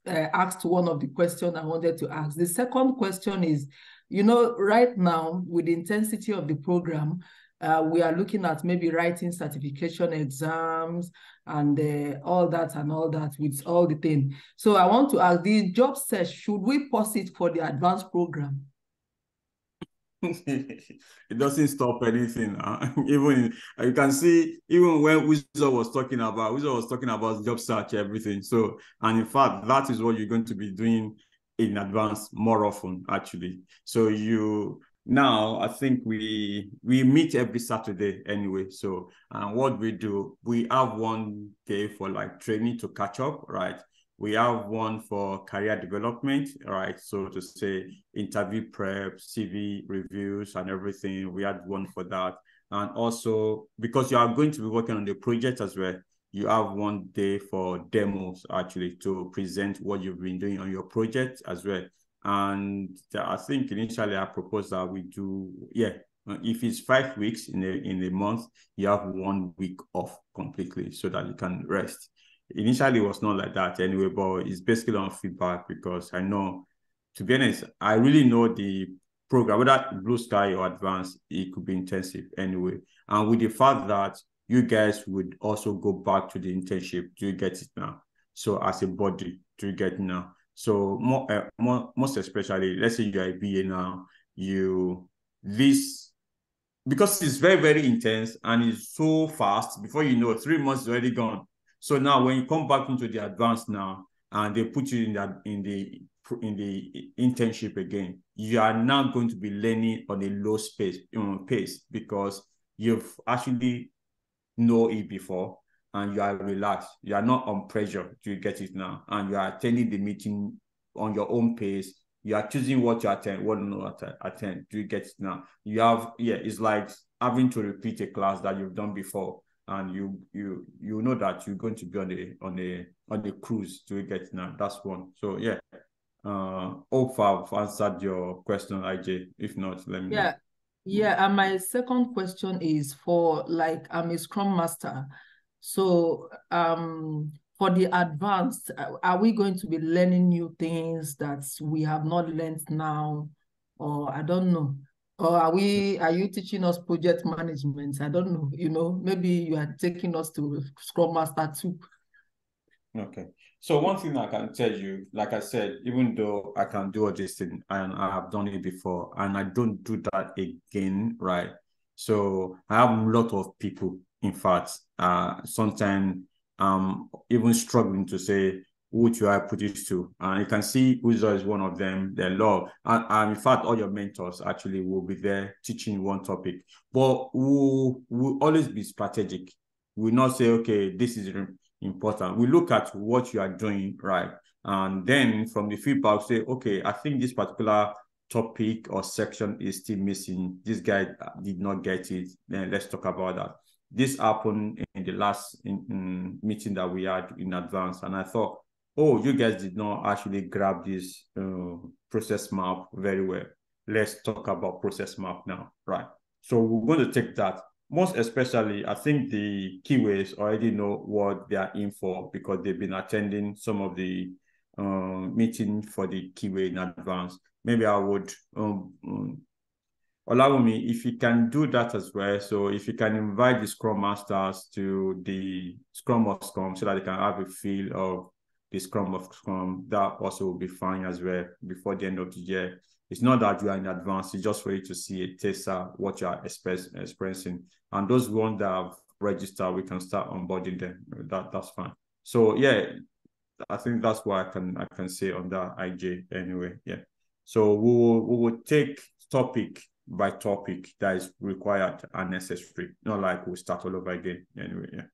asked one of the questions I wanted to ask. The second question is, right now, with the intensity of the program, we are looking at maybe writing certification exams and all that with all the thing. So I want to ask, the job search, should we pause it for the advanced program? It doesn't stop anything. Even you can see, even when Uzo was talking about job search, everything. So, and in fact, that is what you're going to be doing in advance more often, actually. So now, I think we meet every Saturday anyway. So what we do, we have one day for like training to catch up, right? We have one for career development, right? So to say interview prep, CV reviews and everything. We had one for that. And also because you are going to be working on the project as well, you have one day for demos actually to present what you've been doing on your project as well. And I think initially I proposed that we do, if it's 5 weeks in a month, you have 1 week off completely so that you can rest. Initially, it was not like that anyway, but it's basically on feedback because I know, to be honest, I really know the program, whether Blue Sky or Advanced, it could be intensive anyway. And with the fact that you guys would also go back to the internship, do you get it now? So as a body, do you get it now? So most especially, let's say you're a BA now, because it's very, very intense and it's so fast, before you know, 3 months is already gone. So now when you come back into the advanced now and they put you in the internship again, you are now going to be learning on a low pace because you've actually know it before and you are relaxed. You are not on pressure. Do you get it now? And you are attending the meeting on your own pace. You are choosing what to attend, what not to attend. Do you get it now? You have, it's like having to repeat a class that you've done before, and you know that you're going to be on a cruise. Do you get it now? That's one. So hope I've answered your question, IJ. If not, let me know. Yeah, and my second question is for, like, I'm a Scrum Master. So for the advanced, are we going to be learning new things that we have not learned now? Or I don't know. Or are you teaching us project management? I don't know. Maybe you are taking us to Scrum Master too. Okay. So one thing I can tell you, like I said, even though I can do all this thing and I have done it before and I don't do that again, right? So I have a lot of people, in fact, sometimes even struggling to say, who should I put this to? And you can see Uzo is one of them, their law. And in fact, all your mentors actually will be there teaching one topic. But we'll always be strategic. We'll not say, okay, this is important. We look at what you are doing, right? And then from the feedback, say, okay, I think this particular topic or section is still missing. This guy did not get it. Then let's talk about that. This happened in the last meeting that we had in advance. And I thought, oh, you guys did not actually grab this process map very well. Let's talk about process map now, right? So we're going to take that. Most especially, I think the keyways already know what they are in for because they've been attending some of the meeting for the keyway in advance. Maybe I would allow me, if you can do that as well. So if you can invite the Scrum Masters to the Scrum of Scrum so that they can have a feel of the Scrum of Scrum, that also will be fine as well before the end of the year. It's not that you are in advance, it's just for you to see a taster what you are experiencing. And those ones that have registered, we can start onboarding them. That's fine. So I think that's what I can say on that, IJ anyway. Yeah. So we will take topic by topic that is required and necessary. Not like we'll start all over again anyway. Yeah.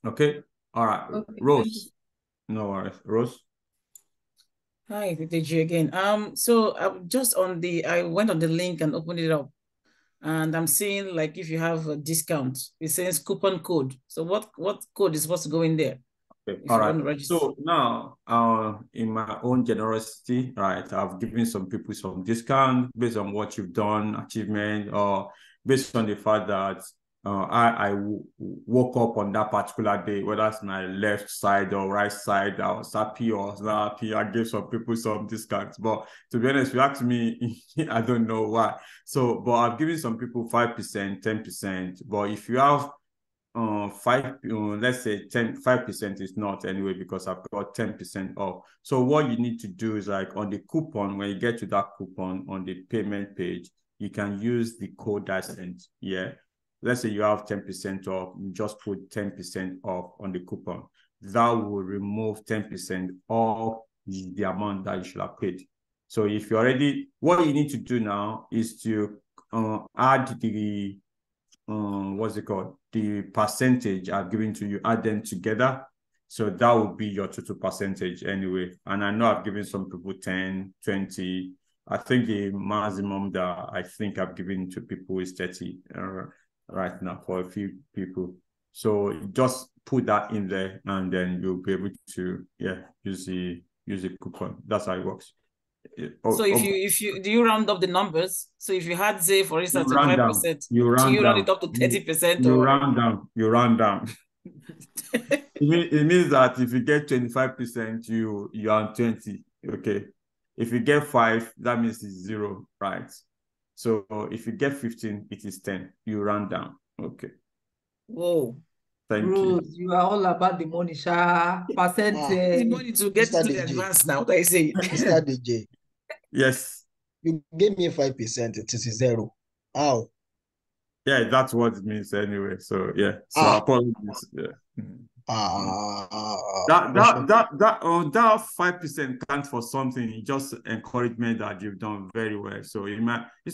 Okay. All right. Okay. Rose. No worries. Rose. Hi, Viteji again. So I went on the link and opened it up, and I'm seeing, like, if you have a discount, it says coupon code. So what code is supposed to go in there? Okay. All right. So now, in my own generosity, right, I've given some people some discount based on what you've done, achievement, or based on the fact that I woke up on that particular day, whether it's my left side or right side, I was happy or not happy. I gave some people some discounts. But to be honest, if you ask me, I don't know why. So, but I've given some people 5%, 10%. But if you have let's say 5% is not anyway because I've got 10% off. So what you need to do is, like, on the coupon, when you get to that coupon on the payment page, you can use the code I sent. Yeah. Let's say you have 10% off, you just put 10% off on the coupon. That will remove 10% of the amount that you should have paid. So if you what you need to do now is to add the what's it called? The percentage I've given to you, add them together. So that would be your total percentage anyway. And I know I've given some people 10, 20. I think the maximum that I think I've given to people is 30 right now for a few people. So just put that in there, and then you'll be able to use the coupon. That's how it works. So if you do you round up the numbers? So if you had, say, for instance, 25%, you round round it up to 30%, you round down. You round down. It means that if you get 25%, you are on 20. Okay. If you get 5, that means it's 0, right? So if you get 15, it is 10. You round down. Okay. Whoa. Thank Rose, you are all about the money, Sha. Percent. The money to get to the advance now, I say. Mr. DJ. Yes. You gave me 5%, it is 0. How? Yeah, that's what it means anyway. So yeah. So apologies. Yeah. That 5% counts for something. It just encouragement that you've done very well. So it's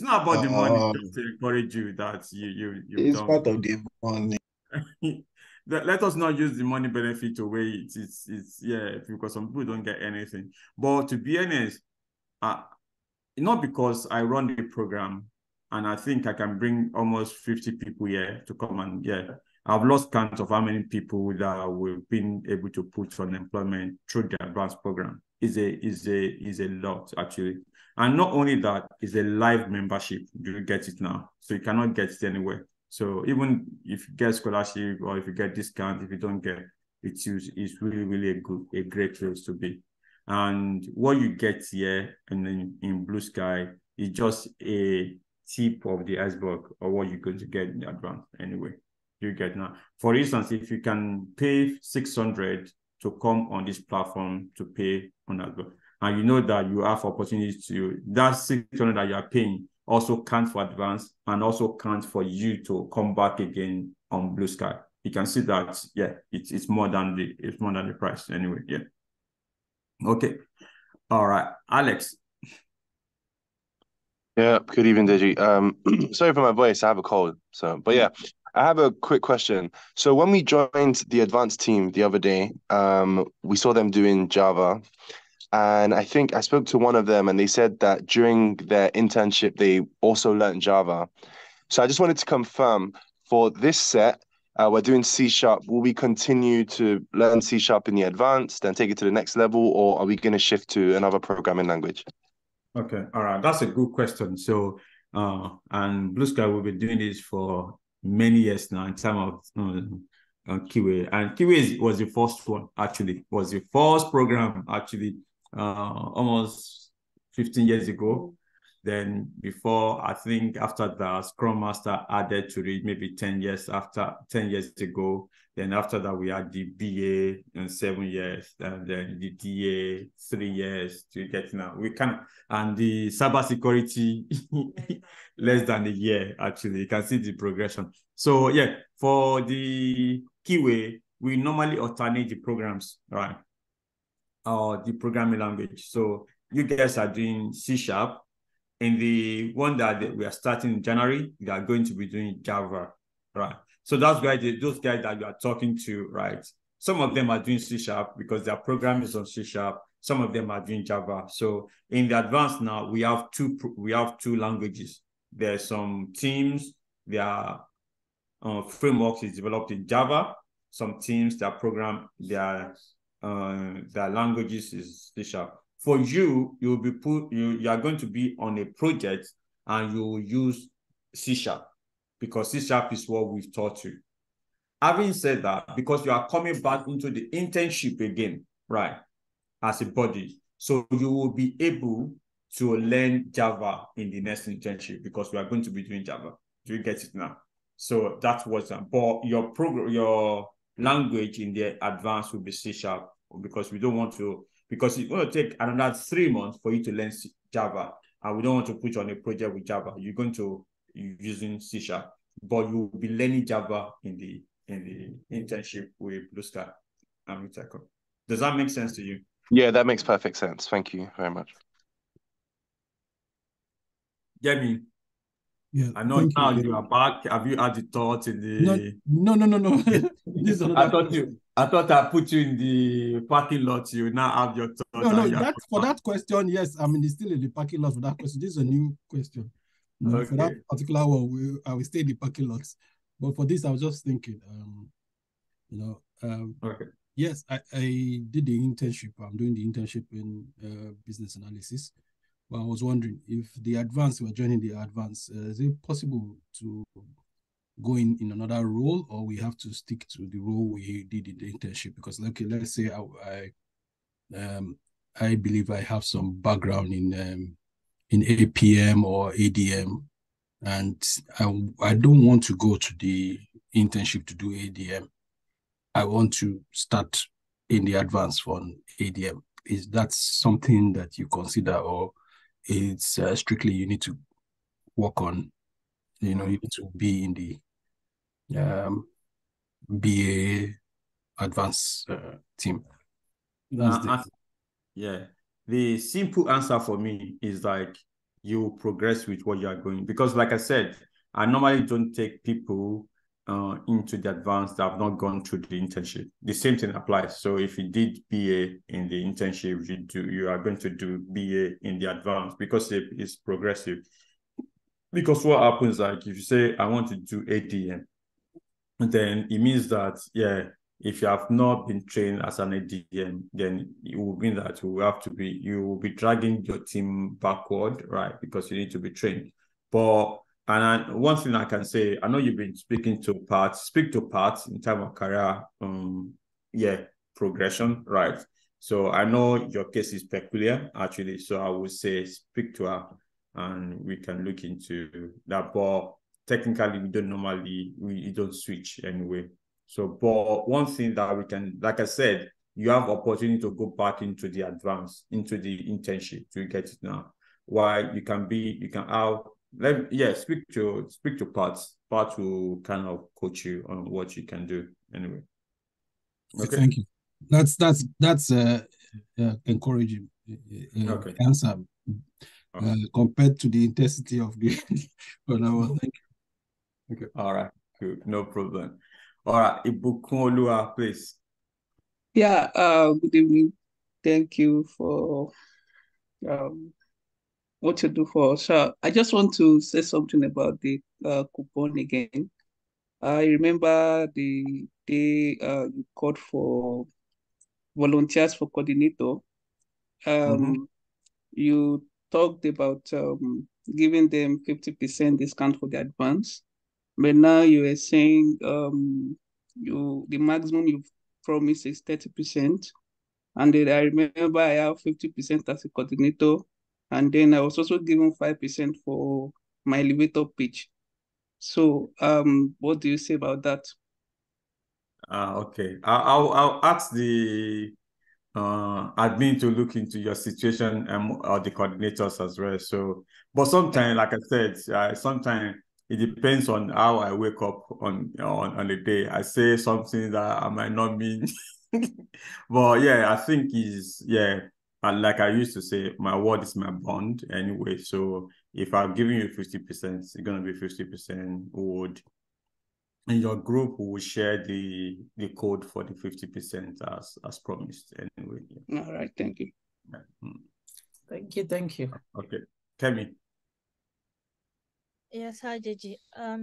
not about the money, just to encourage you that you've it's done. part of the money. Let us not use the money benefit away. It's because some people don't get anything. But to be honest, not because I run the program and I think I can bring almost 50 people here to come and I've lost count of how many people that we've been able to put on employment through the advanced program. Is a lot actually. And not only that, it's a live membership. You get it now. So you cannot get it anywhere. So even if you get scholarship or if you get discount, if you don't get it's really, really a great place to be. And what you get here and then in Blue Sky is just a tip of the iceberg of what you're going to get in advance anyway. You get now. For instance, if you can pay 600 to come on this platform to pay on advance, and you know that you have opportunities to that 600 that you are paying also counts for advance and also counts for you to come back again on Blue Sky. You can see that it's more than the price anyway. Yeah. Okay. All right, Alex. Yeah, good evening, Deji. Sorry for my voice, I have a cold. But yeah, I have a quick question. So when we joined the advanced team the other day, we saw them doing Java. And I think I spoke to one of them and they said that during their internship, they also learned Java. So I just wanted to confirm for this set, we're doing C#. Will we continue to learn C# in the advanced and take it to the next level, or are we going to shift to another programming language? Okay, all right, that's a good question. So, and Blue Sky will be doing this for many years now in terms of Kiwi, and Kiwi was the first one actually. Was the first program actually, almost 15 years ago. Then before, I think after that, Scrum Master added to it maybe 10 years ago. Then after that, we had the BA in 7 years, and then the DA 3 years to get now. And the cybersecurity less than a year, actually. You can see the progression. So yeah, for the Kiwi, we normally alternate the programs, right? Or the programming language. So you guys are doing C#. In the one that we are starting in January, we are going to be doing Java, right? So that's why those guys that you are talking to, right? Some of them are doing C# because their program is on C#. Some of them are doing Java. So in the advanced now, we have two languages. There's some teams, their frameworks is developed in Java. Some teams, their program, their languages is C#. For you, you are going to be on a project and you will use C# because C# is what we've taught you. Having said that, because you are coming back into the internship again, right, as a body, so you will be able to learn Java in the next internship because we are going to be doing Java. Do you get it now? So that's what's but your language in the advanced will be C# because we don't want to. Because it's going to take another 3 months for you to learn Java, and we don't want to put you on a project with Java. You're going to be using C#, but you will be learning Java in the internship with Blue Sky and Miteco. Does that make sense to you? Yeah, that makes perfect sense. Thank you very much. Jamie. Yeah, I know now you are back. Have you had the thought in the? No. This is another. I thought I put you in the parking lot. You now have your thoughts. No, for that question, yes. I mean, it's still in the parking lot for that question. This is a new question. No, okay. For that particular one, I will stay in the parking lots. But for this, I was just thinking, okay. Yes, I did the internship. I'm doing the internship in business analysis. But I was wondering if the advance, we're joining the advance, is it possible to go in another role, or we have to stick to the role we did in the internship? Because, okay, let's say I believe I have some background in APM or ADM, and I don't want to go to the internship to do ADM. I want to start in the advance for ADM. Is that something that you consider, or it's strictly you need to work on, you need to be in the BA advanced team? The simple answer for me is like you progress with what you are going, because like I said, I normally don't take people into the advanced that have not gone through the internship. The same thing applies. So if you did BA in the internship, you are going to do BA in the advanced, because it's progressive. Because what happens, like if you say I want to do ADM, then it means that if you have not been trained as an ADM, then it will mean that you will be dragging your team backward, right? Because you need to be trained. But one thing I can say, I know you've been speak to parts in terms of career, progression, right? So I know your case is peculiar, actually. So I would say speak to her, and we can look into that. But technically, we don't switch anyway. So, but one thing that we can, like I said, you have opportunity to go back into the advance, into the internship to get it now. Why speak to Pat will kind of coach you on what you can do anyway. Okay. Thank you. That's encouraging answer compared to the intensity of the thank you. Okay. All right. Good. No problem. All right. Ibukunolua, please. Yeah. Good evening. Thank you for what you do for us. I just want to say something about the coupon again. I remember the day you called for volunteers for coordinator. You talked about giving them 50% discount for the advance, but now you are saying the maximum you've promised is 30%. And then I remember I have 50% as a coordinator, and then I was also given 5% for my elevator pitch. So what do you say about that? Okay. I'll ask the admin to look into your situation or the coordinators as well. So, but sometimes, like I said, sometimes it depends on how I wake up on the day. I say something that I might not mean, but yeah, I think and like I used to say, my word is my bond anyway. So if I'm giving you 50%, it's gonna be 50% wood. And your group will share the code for the 50% as promised anyway. Yeah. All right, thank you. Thank you. Okay. Kemi. Yes, hi Gigi.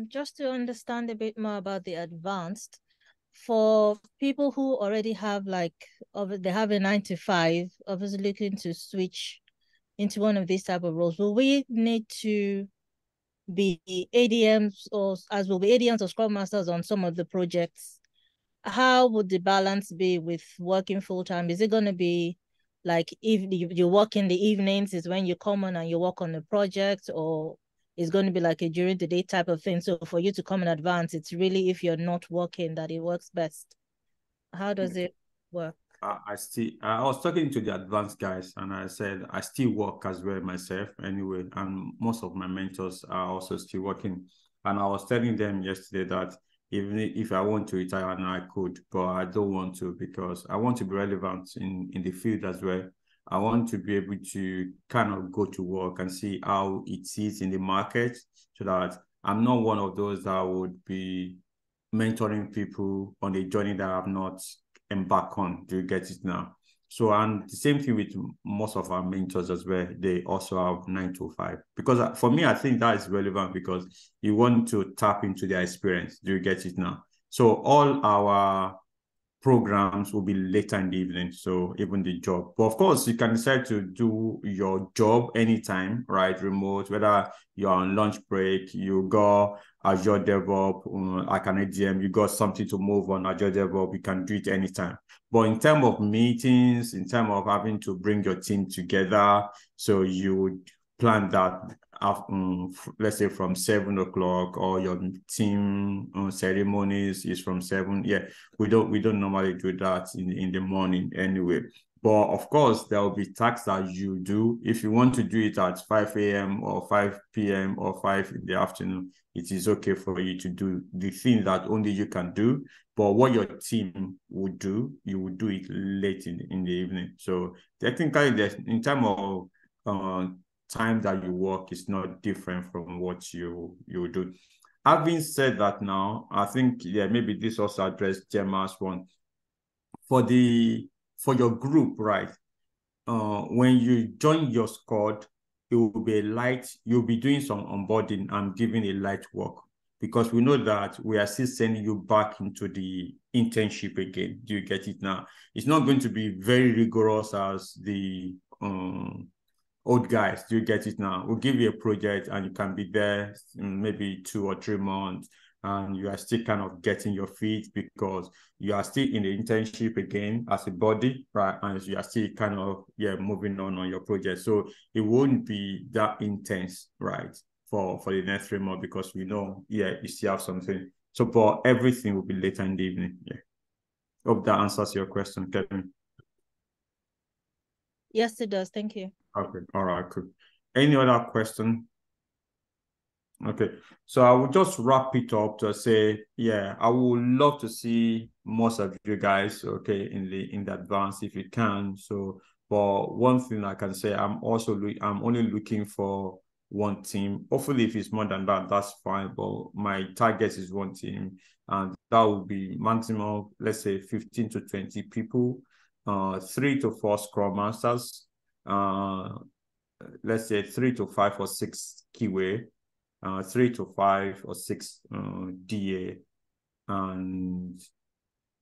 Just to understand a bit more about the advanced, for people who already have they have a 9 to 5, obviously looking to switch into one of these type of roles, will we need to be ADMs or Scrum Masters on some of the projects? How would the balance be with working full time? Is it going to be like if you work in the evenings is when you come on and you work on the project, or it's going to be like a during the day type of thing? So for you to come in advance, it's really if you're not working that it works best. How does it work? I was talking to the advanced guys, and I said I still work as well myself anyway, and most of my mentors are also still working. And I was telling them yesterday that even if I want to retire now, I could, but I don't want to, because I want to be relevant in the field as well. I want to be able to kind of go to work and see how it is in the market, so that I'm not one of those that would be mentoring people on a journey that I've not embark on. Do you get it now? So, and the same thing with most of our mentors as well. They also have 9 to 5. Because for me, I think that is relevant because you want to tap into their experience. Do you get it now? So all our programs will be later in the evening, so even the job. But of course, you can decide to do your job anytime, right? Remote, whether you're on lunch break, you go Azure DevOps, like an ADM, you got something to move on Azure DevOps, you can do it anytime. But in terms of meetings, in terms of having to bring your team together, so you would plan that let's say from 7 o'clock, or your team ceremonies is from 7. Yeah, we don't normally do that in the morning anyway. But of course, there will be tasks that you do. If you want to do it at 5 a.m. or 5 p.m. or 5 in the afternoon, it is okay for you to do the thing that only you can do. But what your team would do, you would do it late in the evening. So technically, in terms of time that you work is not different from what you do. Having said that, now I think maybe this also addressed Gemma's one. For your group, right? When you join your squad, it will be you'll be doing some onboarding and giving a light work, because we know that we are still sending you back into the internship again. Do you get it now? It's not going to be very rigorous as the old guys. Do you get it now? We'll give you a project and you can be there in maybe 2 or 3 months, and you are still kind of getting your feet because you are still in the internship again as a body, right? And you are still kind of moving on your project. So it won't be that intense, right? For the next 3 months, because we know, you still have something. So for everything will be later in the evening. Yeah. Hope that answers your question, Kevin. Yes, it does. Thank you. Okay. All right. Cool. Any other question? Okay. So I will just wrap it up to say, I would love to see most of you guys, okay, in the advance if you can. So, but one thing I can say, I'm only looking for one team. Hopefully, if it's more than that, that's fine. But my target is one team, and that will be maximum, let's say 15 to 20 people, 3 to 4 Scrum Masters, let's say 3 to 5 or 6 QA, 3 to 5 or 6 DA, and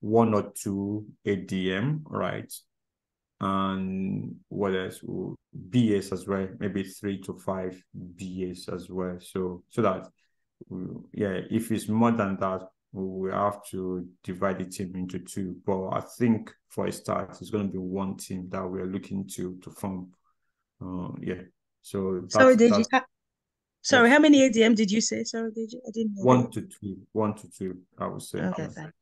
1 or 2 ADM, right? And what else? BAs as well, maybe 3 to 5 BAs as well. So that, if it's more than that, we have to divide the team into 2. But I think for a start, it's going to be one team that we're looking to form. So sorry, Deji. Sorry, how many ADM did you say? Sorry, Deji, I didn't hear. 1 to 2. 1 to 2, I would say. Okay, thanks.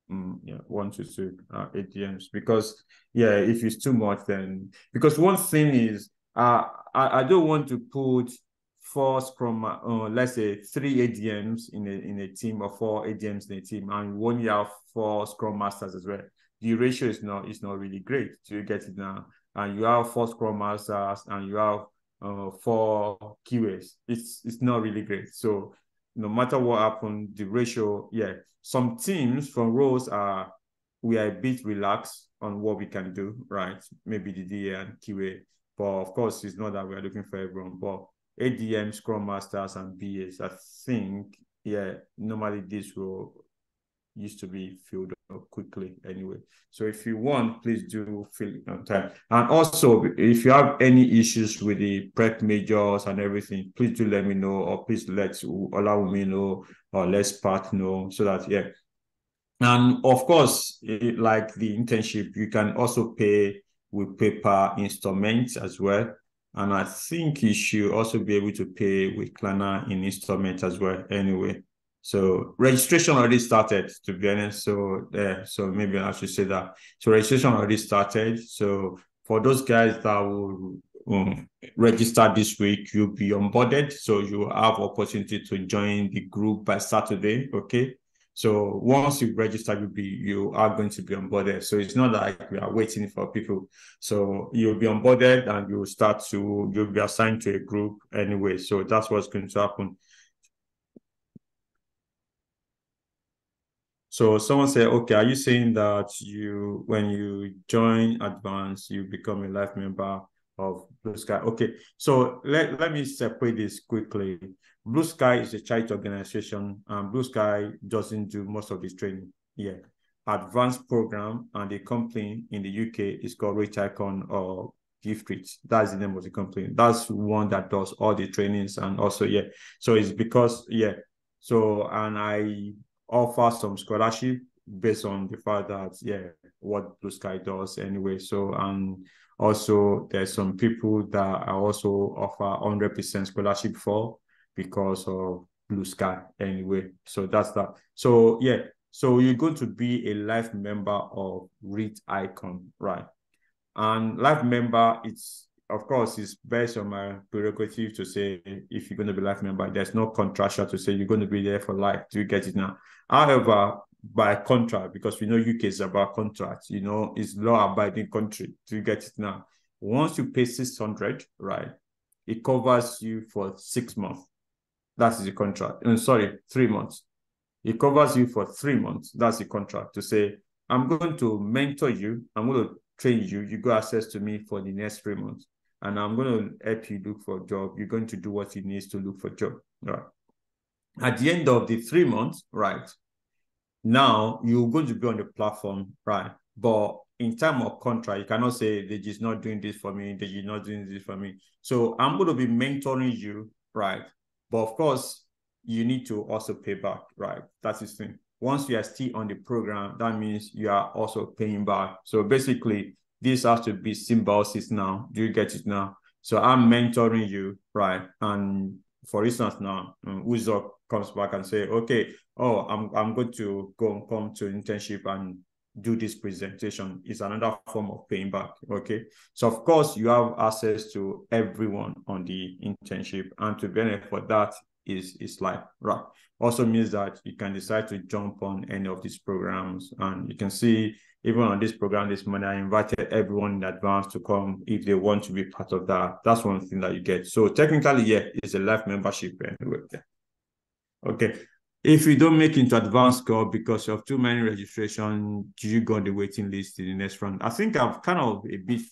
1 to 2 ADMs, because if it's too much, then because one thing is I don't want to put 4 Scrum, let's say 3 ADMs in a team, or 4 ADMs in a team, and we only have 4 Scrum Masters as well. The ratio is not really great. Do you get it now? And you have 4 Scrum Masters and you have 4 QAs. It's not really great. So no matter what happened, the ratio, some teams from roles we are a bit relaxed on what we can do, right? Maybe the DA and QA, but of course it's not that we are looking for everyone. But ADM, Scrum Masters, and BAs, I think, normally this will used to be filled up quickly anyway. So if you want, please do fill it on time. And also, if you have any issues with the prep majors and everything, please do let me know, or please allow me know, or let Pat know, so that, And of course, like the internship, you can also pay with paper installments as well. And I think you should also be able to pay with Klarna in installments as well anyway. So registration already started, to be honest. So maybe I should say that. So registration already started. So for those guys that will register this week, you'll be onboarded. So you have opportunity to join the group by Saturday. Okay. So once you register, you are going to be onboarded. So it's not like we are waiting for people. So you'll be onboarded and you'll be assigned to a group anyway. So that's what's going to happen. So someone said, okay, are you saying that when you join Advance, you become a life member of Blue Sky? Okay, so let me separate this quickly. Blue Sky is a charity organization, and Blue Sky doesn't do most of this training. Yeah. Advanced program, and the company in the UK is called Rich Icon or Gift Rich. That's the name of the company. That's one that does all the trainings, and also, yeah. So it's because, yeah. So, and I offer some scholarship based on the fact that, yeah, what Blue Sky does anyway. So, and also there's some people that I also offer 100% scholarship for because of Blue Sky anyway. So that's that. So, yeah. So you're going to be a life member of Read Icon, right? And life member, of course, it's based on my prerogative to say if you're going to be life member, there's no contractual to say you're going to be there for life. Do you get it now? However, by contract, because we know UK is about contracts, it's law-abiding country. Do you get it now? Once you pay 600, right, it covers you for 6 months. That is the contract. 3 months. It covers you for 3 months. That's the contract to say, I'm going to mentor you. I'm going to train you. You got access to me for the next 3 months. And I'm going to help you look for a job. You're going to do what you need to look for a job. Right. At the end of the 3 months, right, now you're going to be on the platform, right? But in terms of contract, you cannot say they're just not doing this for me, they're not doing this for me. So I'm going to be mentoring you, right? But of course, you need to also pay back, right? That's the thing. Once you are still on the program, that means you are also paying back. So basically, this has to be symbiosis now. Do you get it now? So I'm mentoring you, right? And for instance, now, Uzo comes back and say, okay, I'm going to come to internship and do this presentation. It's another form of paying back, okay? So of course, you have access to everyone on the internship, and to benefit for that is like, right. Also means that you can decide to jump on any of these programs, and you can see even on this program this morning, I invited everyone in advance to come if they want to be part of that. That's one thing that you get. So technically, yeah, it's a life membership anyway. Okay. If you don't make it into advanced score because of too many registration, do you go on the waiting list in the next round? I think I've kind of a bit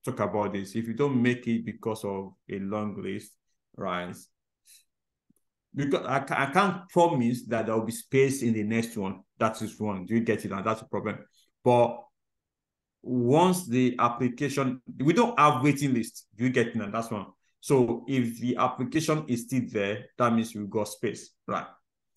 talk about this. If you don't make it because of a long list, right? Because I can't promise that there will be space in the next one. That is one. Do you get it? And that's a problem. But once the application, we don't have waiting list. Do you get it? And that's one. So if the application is still there, that means we've got space, right?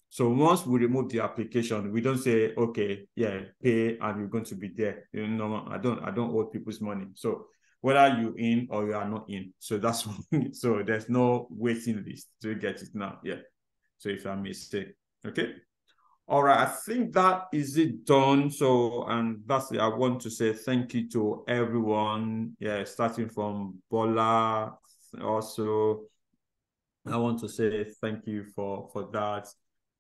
So once we remove the application, we don't say, okay, yeah, pay and you're going to be there. I don't owe people's money. So whether you're in or you are not in. So that's one. So there's no waiting list. Do you get it now? Yeah. So if I mistake, okay. All right, I think that is it done. So, and lastly, I want to say thank you to everyone. Yeah, starting from Bola. Also, I want to say thank you for that.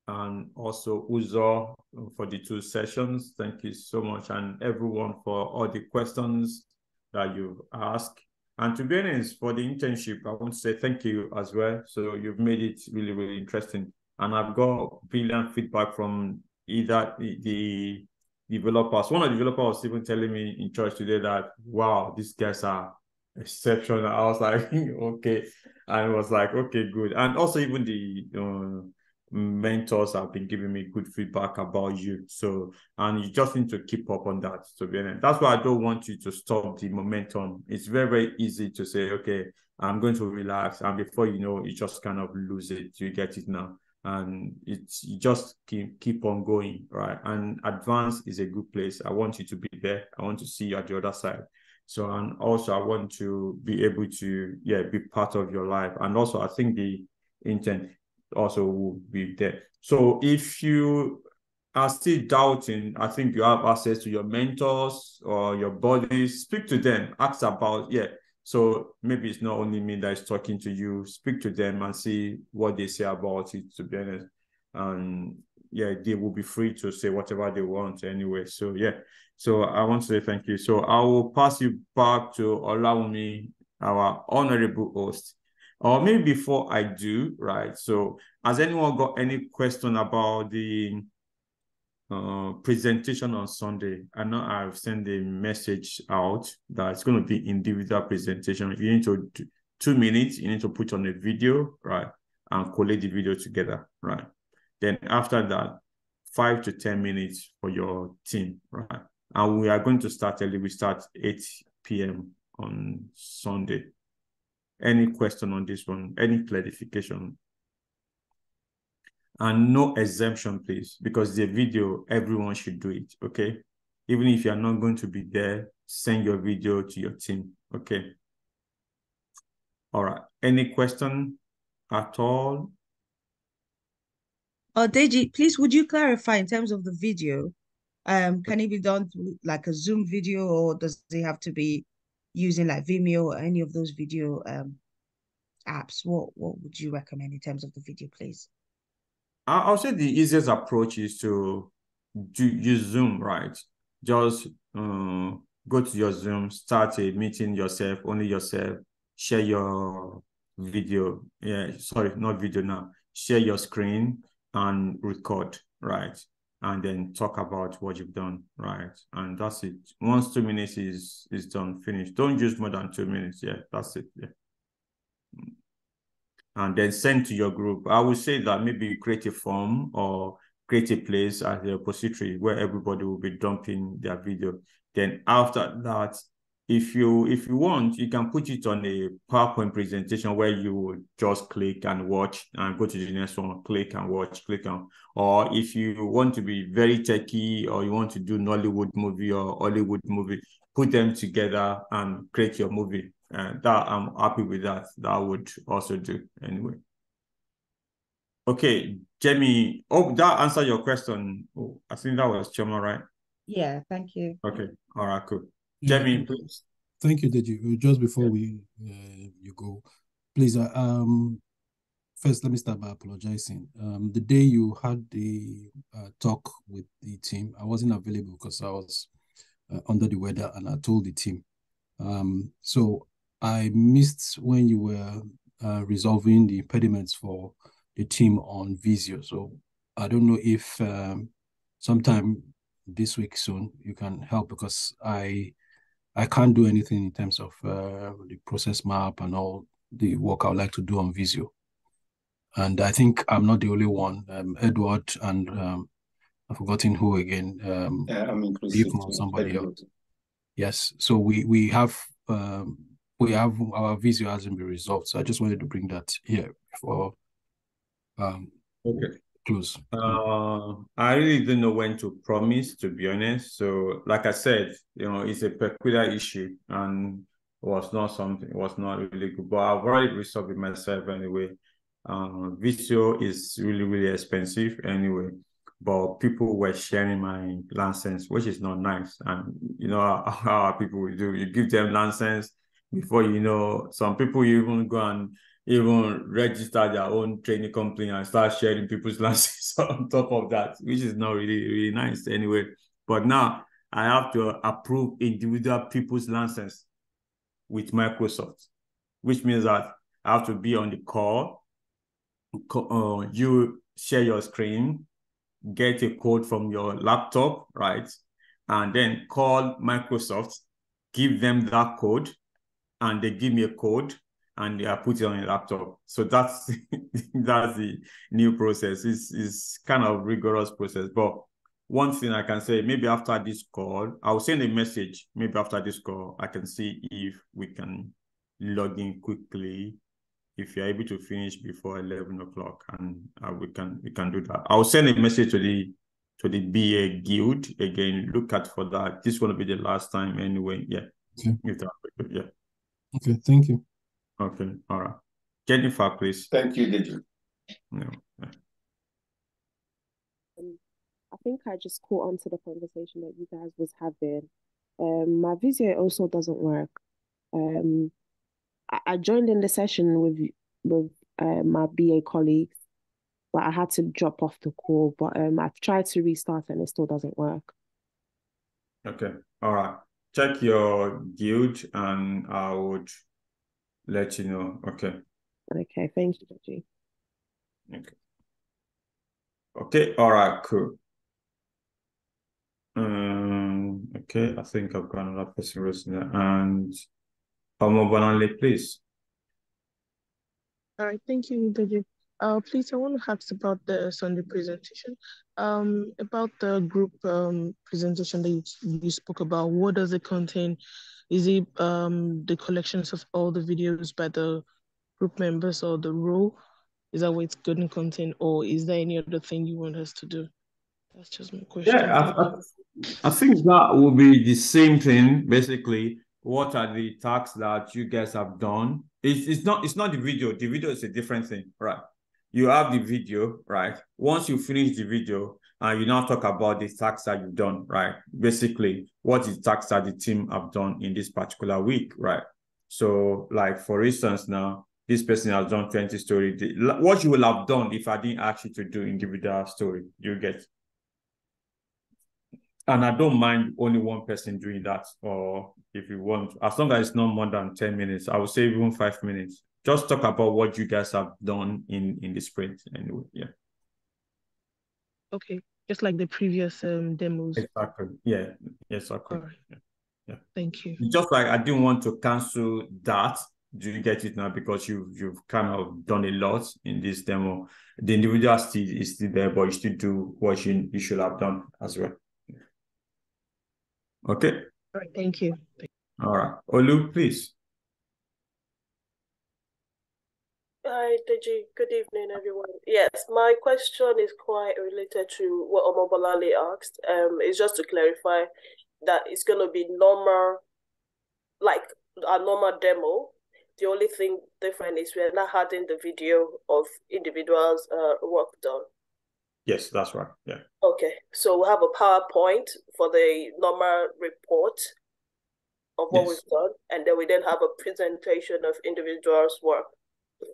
And also Uzo for the 2 sessions. Thank you so much. And everyone for all the questions that you've asked. And to be honest, for the internship, I want to say thank you as well. So you've made it really, really interesting. And I've got brilliant feedback from either the developers. One of the developers was even telling me in church today that, wow, these guys are exceptional. I was like, okay. And it was like, okay, good. And also even the mentors have been giving me good feedback about you. So, and you just need to keep up on that, to be honest. That's why I don't want you to stop the momentum. It's very, very easy to say, okay, I'm going to relax. And before you know, you just kind of lose it. You get it now. And you just keep on going, right? And advance is a good place. I want you to be there. I want to see you at the other side. So, and also I want to be able to, be part of your life. And also I think the intent also will be there. So if you are still doubting, I think you have access to your mentors or your buddies. Speak to them, ask about, so maybe it's not only me that is talking to you. Speak to them and see what they say about it, to be honest. And they will be free to say whatever they want anyway. So so I want to say thank you. So I will pass you back to Olawumi, our honorable host. Or maybe before I do, right? So has anyone got any question about the presentation on Sunday. I know I've sent a message out that it's going to be individual presentation. You need to do 2 minutes. You need to put on a video, right, and collate the video together, right. Then after that, 5 to 10 minutes for your team, right. And we are going to start early. We start 8 p.m. on Sunday. Any question on this one? Any clarification? And no exemption, please, because the video, everyone should do it, okay? Even if you're not going to be there, send your video to your team, okay? All right. Any question at all? Deji, please, would you clarify in terms of the video? Can it be done through like a Zoom video, or does it have to be using like Vimeo or any of those video apps? What would you recommend in terms of the video, please? I'll say the easiest approach is to use Zoom, right? Just go to your Zoom, start a meeting yourself, only yourself, share your video. Yeah, sorry, not video now. Share your screen and record, right? And then talk about what you've done, right? And that's it. Once 2 minutes is done, finished. Don't use more than 2 minutes. Yeah, that's it. Yeah. And then send to your group. I would say that maybe create a form or create a place as a repository where everybody will be dumping their video. Then after that, if you want, you can put it on a PowerPoint presentation where you would just click and watch and go to the next one, click and watch, click on. Or if you want to be very techy or you want to do Nollywood movie or Hollywood movie, put them together and create your movie. And that I'm happy with that. That I would also do anyway. Okay, Jamie. Oh, that answered your question. Oh, I think that was Choma, right? Yeah, thank you. Okay, all right, cool. Yeah, Jamie, please. Thank you, Deji. Just before you go, please, first let me start by apologizing. The day you had the talk with the team, I wasn't available because I was under the weather, and I told the team. So I missed when you were resolving the impediments for the team on Visio. So I don't know if sometime this week soon you can help, because I can't do anything in terms of the process map and all the work I would like to do on Visio. And I think I'm not the only one. Edward and I've forgotten who again. I'm inclusive or somebody Edward. else. Yes. So we have our Visio hasn't been resolved. So I just wanted to bring that here before okay. close. I really don't know when to promise, to be honest. So like I said, it's a peculiar issue and was not really good, but I've already resolved it myself anyway. Visio is really, really expensive anyway, but people were sharing my license, which is not nice. And you know how people will do, you give them license before some people even go and even register their own training company and start sharing people's licenses on top of that, which is not really, really nice anyway. But now I have to approve individual people's license with Microsoft, which means that I have to be on the call. You share your screen, get a code from your laptop, right? And then call Microsoft, give them that code, and they give me a code, and I put it on a laptop. So that's the new process. It's kind of rigorous process. But one thing I can say, maybe after this call, I'll send a message. Maybe after this call, I can see if we can log in quickly. If you're able to finish before 11 o'clock, and we can do that. I'll send a message to the BA Guild again. Look out for that. This is going to be the last time anyway. Yeah. Okay. Yeah. Okay. Thank you. Okay. All right. Jennifer, please. Thank you, Deji. No. Yeah. I think I just caught on to the conversation that you guys was having. My Visio also doesn't work. I joined in the session with my BA colleagues, but I had to drop off the call. But I've tried to restart and it still doesn't work. Okay. All right. Check your guild and I would let you know. Okay. Okay. Thank you, Deji. Okay. Okay. All right. Cool. Okay, I think I've got another person raising there. And Omobanale, please. All right, thank you, Deji. Please, I want to ask about the Sunday presentation. About the group presentation that you spoke about. What does it contain? Is it the collections of all the videos by the group members or the role? Is that what it's going to contain, or is there any other thing you want us to do? That's just my question. Yeah, I think that will be the same thing, basically. What are the tasks that you guys have done? It's not the video. The video is a different thing, right? You have the video, right? Once you finish the video, and you now talk about the tasks that you've done, right? Basically, what is tasks that the team have done in this particular week, right? So, like for instance, now this person has done 20 stories. What you will have done if I didn't ask you to do individual story, you get. And I don't mind only one person doing that, or if you want, as long as it's not more than 10 minutes, I would say even 5 minutes. Just talk about what you guys have done in the sprint anyway. Yeah. Okay, just like the previous demos. Exactly. Yeah. Exactly. All right. Yeah. Thank you. It's just like I didn't want to cancel that. Do you get it now? Because you've kind of done a lot in this demo. The individual is still there, but you still do what you should have done as well. Okay. All right. Thank you. All right. Olu, please. Hi, Deji. Good evening, everyone. Yes, my question is quite related to what Omobolale asked. It's just to clarify that it's going to be normal, like a normal demo. The only thing different is we're not adding the video of individuals' work done. Yes, that's right. Yeah. Okay, so we have a PowerPoint for the normal report of what we've done, and then we then have a presentation of individuals' work.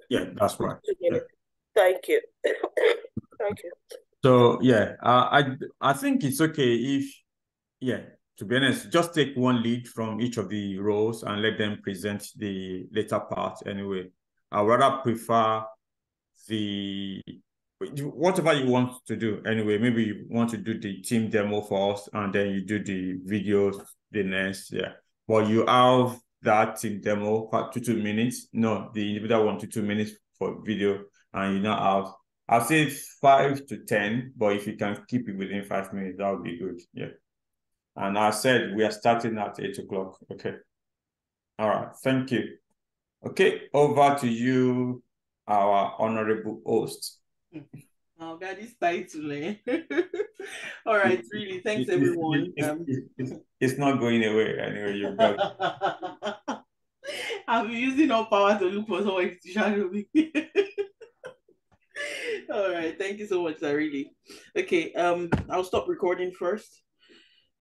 Yeah, that's right. Yeah. Thank you. Thank you. So yeah, I think it's okay if, to be honest, just take one lead from each of the roles and let them present the later part anyway. I would rather prefer whatever you want to do anyway. Maybe you want to do the team demo first and then you do the videos the next, but you have that team demo for 2 minutes. No, the individual 1 to 2 minutes for video, and you now have, I'll say 5 to 10, but if you can keep it within 5 minutes, that would be good. Yeah. And I said we are starting at 8 o'clock. Okay. All right. Thank you. Okay, over to you, our honorable host. Oh God, this title, eh? All right, really, thanks everyone. It's not going away anyway. You've got. I'll be using all power to look for someone to shadow me. All right, thank you so much, Sarili. Okay, I'll stop recording first.